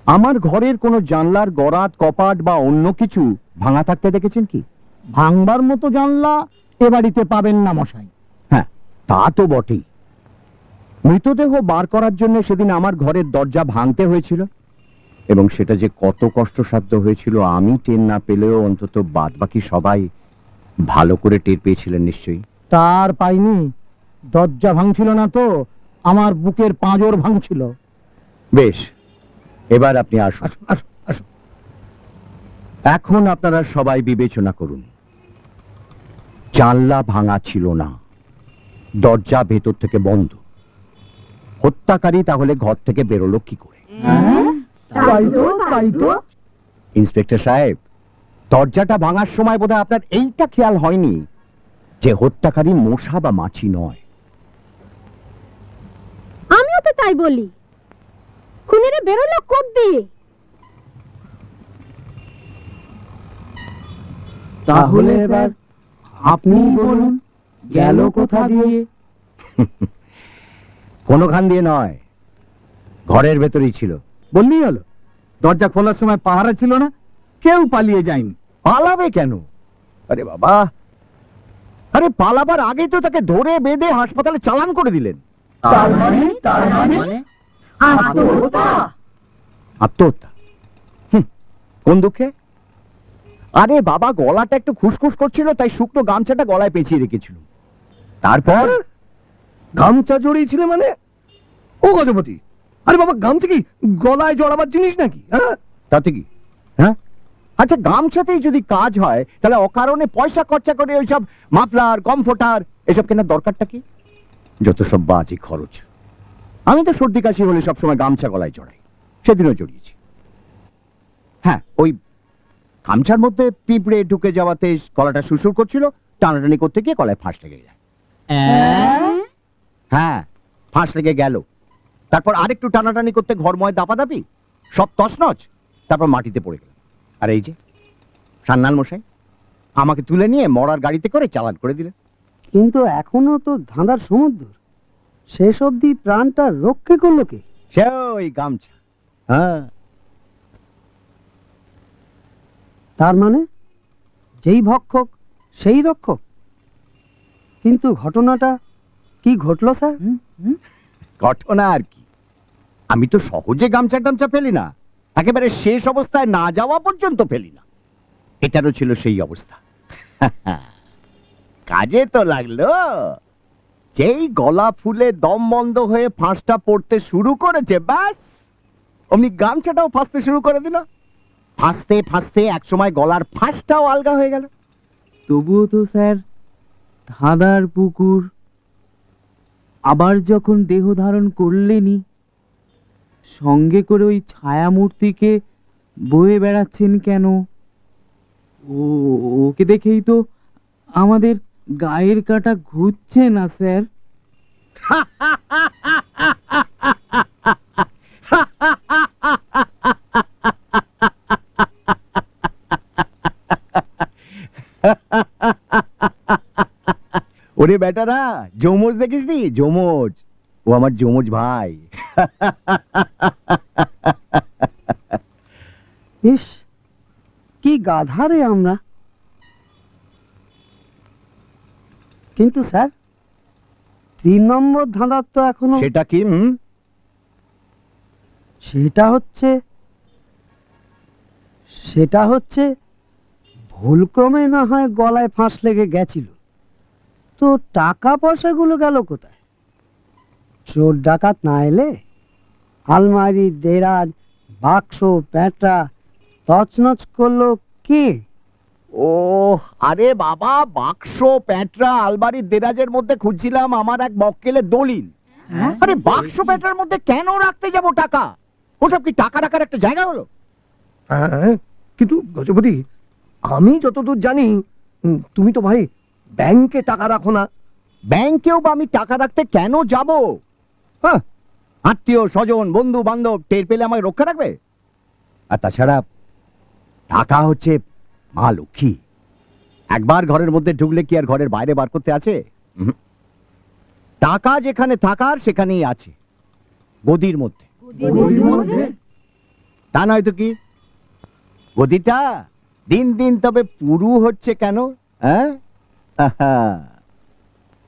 আমার ঘরের কোনো জানলার গরাদ, কপাট বা অন্য কিছু ভাঙা থাকতে দেখেছেন কি? ভাঙবার মতো জানলা এ বাড়িতে পাবেন না মশাই। হ্যাঁ, তা তো বটেই। মৃতদেহ বার করার জন্য সেদিন আমার ঘরের দরজা ভাঙতে হয়েছিল, এবং সেটা যে কত কষ্টসাধ্য হয়েছিল আমি টের না পেলেও অন্তত বাদ বাকি সবাই ভালো করে টের পেয়েছিলেন নিশ্চয়ই। তার পাইনি। দরজা ভাঙছিল না তো, আমার বুকের পাঁজর ভাঙছিল। বেশ, এবার আপনি আসুন। এখন আপনারা সবাই বিবেচনা করুন। জানলা ভাঙা ছিল না, দরজা ভেতর থেকে বন্ধ। হত্যাকারী তাহলে ঘর থেকে বেরোলো কি করে? ইন্সপেক্টর সাহেব, দরজাটা ভাঙার সময় বোধহয় আপনার এইটা খেয়াল হয়নি যে হত্যাকারী মশা বা মাছি নয়। আমিও তো তাই বলি। খুনিরা বেরোলো কোথ দিয়ে? তাহলে এবার আপনি বলুন, গেল কোথা দিয়ে? কোনোখান দিয়ে নয়, ঘরের ভেতরেই ছিল। বললেই হলো। দরজা খোলার সময় পাহারা ছিল না, কেউ পালিয়ে যায়নি। পালাবে কেন? আরে বাবা, আরে পালাবার আগে তো তাকে ধরে বেঁধে হাসপাতালে চালান করে দিলেন। আত্মহত্যা? কোন দুঃখে? আরে বাবা, গলাটা একটু খুসখুস করছিল, তাই শুকনো গামছাটা গলায় পেঁচিয়ে রেখেছিল। তারপর গামছা জড়িয়েছিল মানে? ও গজপতি, আরে বাবা, গামছা কি গলায় জড়াবার জিনিস নাকি? তাতে কি? হ্যাঁ, আচ্ছা, গামছাতেই যদি কাজ হয় তাহলে অকারণে পয়সা খরচা করে ওইসব মাফলার, কমফোর্টার এসব কেনার দরকারটা কি? যত সব বাজে খরচ। আমি তো সর্দি কাশি হলে সবসময় গামছা গলায় জড়াই, সেদিনও জড়িয়েছি। হ্যাঁ, ওই গামছার মধ্যে পিঁপড়ে ঢুকে যাওয়াতে গলাটা সুসুর করছিল, টানাটানি করতে গিয়ে গলায় ফাঁস লেগে যায়। হ্যাঁ, ফাঁস লেগে গেল। তারপর আরেকটু টানাটানি করতে ঘরময় দাপাদাপি, সব তছনছ, তারপর মাটিতে পড়ে গেল। আর এই যে সান্নাল মশাই আমাকে তুলে নিয়ে মরার গাড়িতে করে চালান করে দিলেন। কিন্তু এখনো তো ধাঁধার সমুদ্র, শেষ অবধি প্রাণটা রক্ষে করলো কে? সে ওই গামছা। হ্যাঁ, তার মানে যেই ভক্ষক সেই রক্ষক। কিন্তু ঘটনাটা কি ঘটলো স্যার? ঘটনা আর কি, আমি তো সহজে গামছা টামছা ফেলি না, একেবারে শেষ অবস্থায় না যাওয়া পর্যন্ত ফেলি না। এটারও ছিল সেই অবস্থা। কাজে তো লাগলো। যেই গলা ফুলে দম বন্ধ হয়ে ফাঁসটা পড়তে শুরু করেছে, ব্যাস অমনি গামছাটাও ফাঁসতে শুরু করে দিল। ফাঁসতে ফাঁসতে একসময় গলার ফাঁসটাও আলগা হয়ে গেল। তবুও তো স্যার, ধাঁধার পুকুর আবার যখন দেহ ধারণ করলেনই, সঙ্গে করে ওই ছায়ামূর্তিকে বয়ে বেড়াচ্ছেন কেন? ওকে দেখেই তো আমাদের গায়ের কাটা ঘুরছে না স্যার। ওরে বেটারা, যমজ দেখিসনি? যমজ, ও আমার যমজ ভাই। ইস, কি গাধারে আমরা। কিন্তু স্যার, 3 নম্বর ধাঁধার তো এখনো। সেটা কি? সেটা হচ্ছে ভুলক্রমে না হয় গলায় ফাঁস লেগে গেছিল, তো টাকা পয়সাগুলো গেল কোথায়? চোর ডাকাত না এলে আলমারি, দেরাজ, বাক্স, প্যাঁটরা তছনছ করলো কে? ও আরে বাবা, বাক্স, প্যাঁটরা, আলমারির দেরাজের মধ্যে খুঁজছিলাম আমার এক মক্কেলের দলিল। আরে বাক্স প্যাঁটরার মধ্যে কেন রাখতে যাব টাকা? ওসব কি টাকা রাখার একটা জায়গা হলো? হ্যাঁ, কিন্তু গজপতি, আমি যতদূর জানি তুমি তো ভাই ব্যাংকে টাকা রাখো না। ব্যাংকেও বা আমি টাকা রাখতে কেন যাব? হ্যাঁ, আত্মীয় স্বজন, বন্ধু বান্ধব টের পেলে আমায় রক্ষা রাখবে? আর তাছাড়া টাকা হচ্ছে মা লক্ষ্মী, একবার ঘরের মধ্যে ঢুকলে কি আর ঘরের বাইরে বার করতে আছে? টাকা যেখানে থাকার সেখানেই আছে, গদির মধ্যে। তা নয় তো কি? গদিটা দিন দিন তবে পুরু হচ্ছে কেন? হ্যাঁ,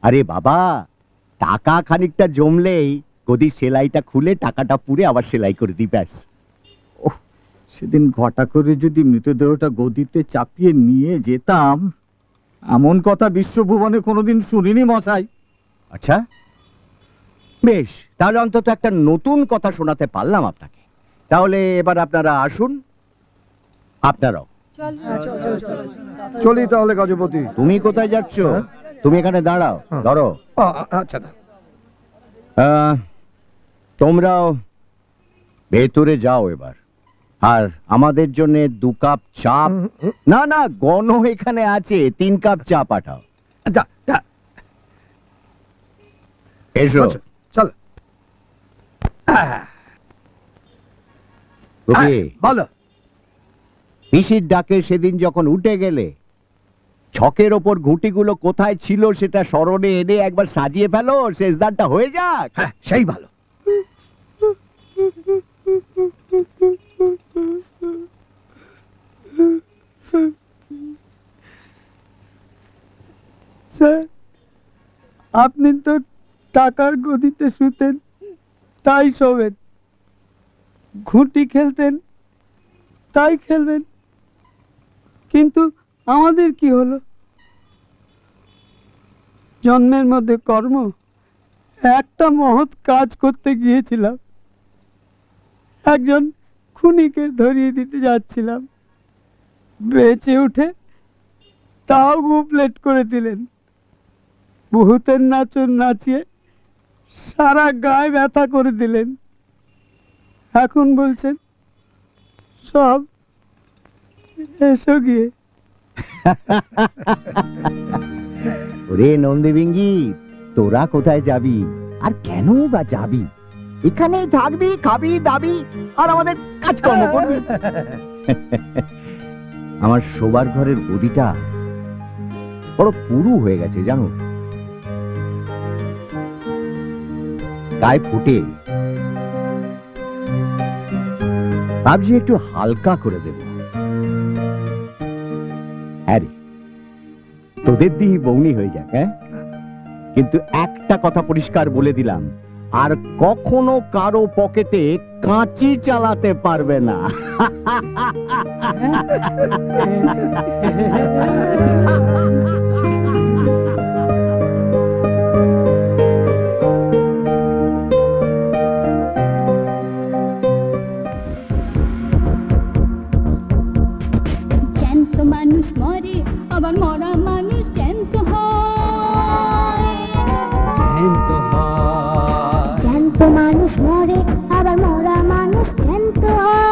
আরে বাবা, টাকা খানিকটা জমলেই গদির সেলাইটা খুলে টাকাটা পুরে আবার সেলাই করে দিই, ব্যাস। সেদিন ঘটা করে যদি মৃতদেহটা গদিতে চাপিয়ে নিয়ে যেতাম, এমন কথা বিশ্বভুবনে কোনোদিন শুনিনি মশাই। আচ্ছা বেশ, তাহলে অন্তত একটা নতুন কথা শোনাতে পারলাম আপনাকে। তাহলে এবার আপনারা আসুন, আপনারাও। চলি তাহলে গজপতি। তুমি কোথায় যাচ্ছ? তুমি এখানে দাঁড়াও, ধরো। আচ্ছা, তোমরাও ভেতরে যাও এবার, আর আমাদের জন্য 2 কাপ চা। না না, গণ এখানে আছে, 3 কাপ চা পাঠাও। এসো। চল। বলো। পিসির ডাকে সেদিন যখন উঠে গেলে, ছকের ওপর ঘুঁটিগুলো কোথায় ছিল সেটা স্মরণে এনে একবার সাজিয়ে ফেলো, শেষদানটা হয়ে যাক। হ্যাঁ, সেই ভালো। স্যার, আপনি তো টাকার গদিতে শুতেন, তাই শোবেন, ঘুঁটি খেলতেন, তাই খেলবেন, কিন্তু আমাদের কি হলো? জন্মের মধ্যে কর্ম, একটা মহৎ কাজ করতে গিয়েছিলাম, একজন খুনিকে ধরিয়ে দিতে যাচ্ছিলাম, বেঁচে উঠে তাও গুপলেট করে দিলেন। ভূতের নাচন নাচিয়ে সারা গায়ে ব্যথা করে দিলেন। এখন বলছেন সব এসো গিয়ে। ওরে নন্দীবিঙ্গি, তোরা কোথায় যাবি আর কেন বা যাবি? এখানেই থাকবি, খাবি, দাবি আর আমাদের কাজকর্ম করবি। আমার শোবার ঘরের গদিটা বড় পুরু হয়ে গেছে জানো, গায়ে ফুটে। ভাবছি একটু হালকা করে দেব। আরে তোদের দিই বউনি হয়ে যাক। হ্যাঁ, কিন্তু একটা কথা পরিষ্কার বলে দিলাম, আর কখনো কারো পকেটে কাঁচি চালাতে পারবে না। জ্যান্ত মানুষ মরে, আবার মরা মানুষ জ্যান্ত হয়। জ্যান্ত মানুষ মরে, আবার মরা মানুষ জ্যান্ত হয়।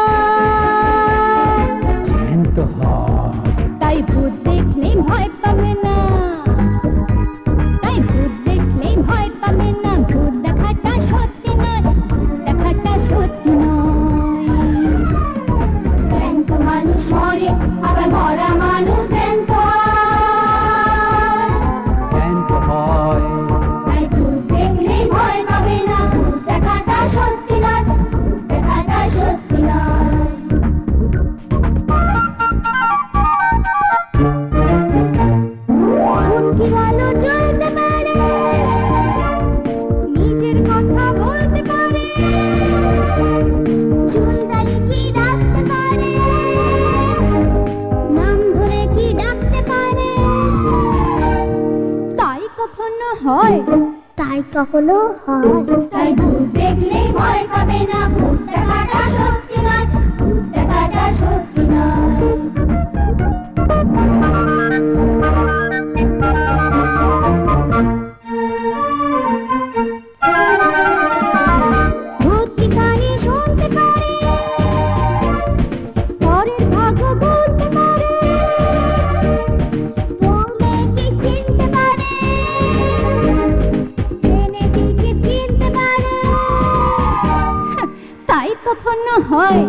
তাই ভূত দেখলেই ভয় পাবে না, তাই ভূত দেখলেই ভয় পাবে না। মরে, আবার মরা মানুষ জ্যান্ত হয়। তাই ভূত দেখলেই ভয় পাবে না, ভূত দেখাটা সত্যি নয়, ভূত দেখাটা সত্যি নয়। ভূত কি ভালো চলতে পারে, নিজের কথা বলতে পারে, চুল দাড়ি কি রাখতে পারে, নাম ধরে কি ডাকতে পারে। তাই কখনো হয়, তাই কখনো হয়। তাই ভূত দেখলেই ভয় পাবে না, ভূত দেখাটা সত্যি নয়, ভূত দেখাটা সত্যি নয়। ভূত কি কানে শুনতে পারে, পরের ভাগ্য বলতে পারে, বউকে কি চিনতে পারে, ট্রেনে টিকিট কিনতে পারে। তাই কখনো হয়,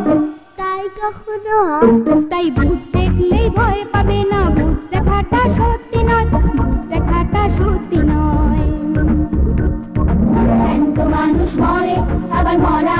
তাই কখনো হয়। তাই ভূত দেখলেই ভয় পাবে না, ভূত দেখাটা সত্যি নয়, ভূত দেখাটা সত্যি নয়। জ্যান্ত মানুষ মরে, আবার মরা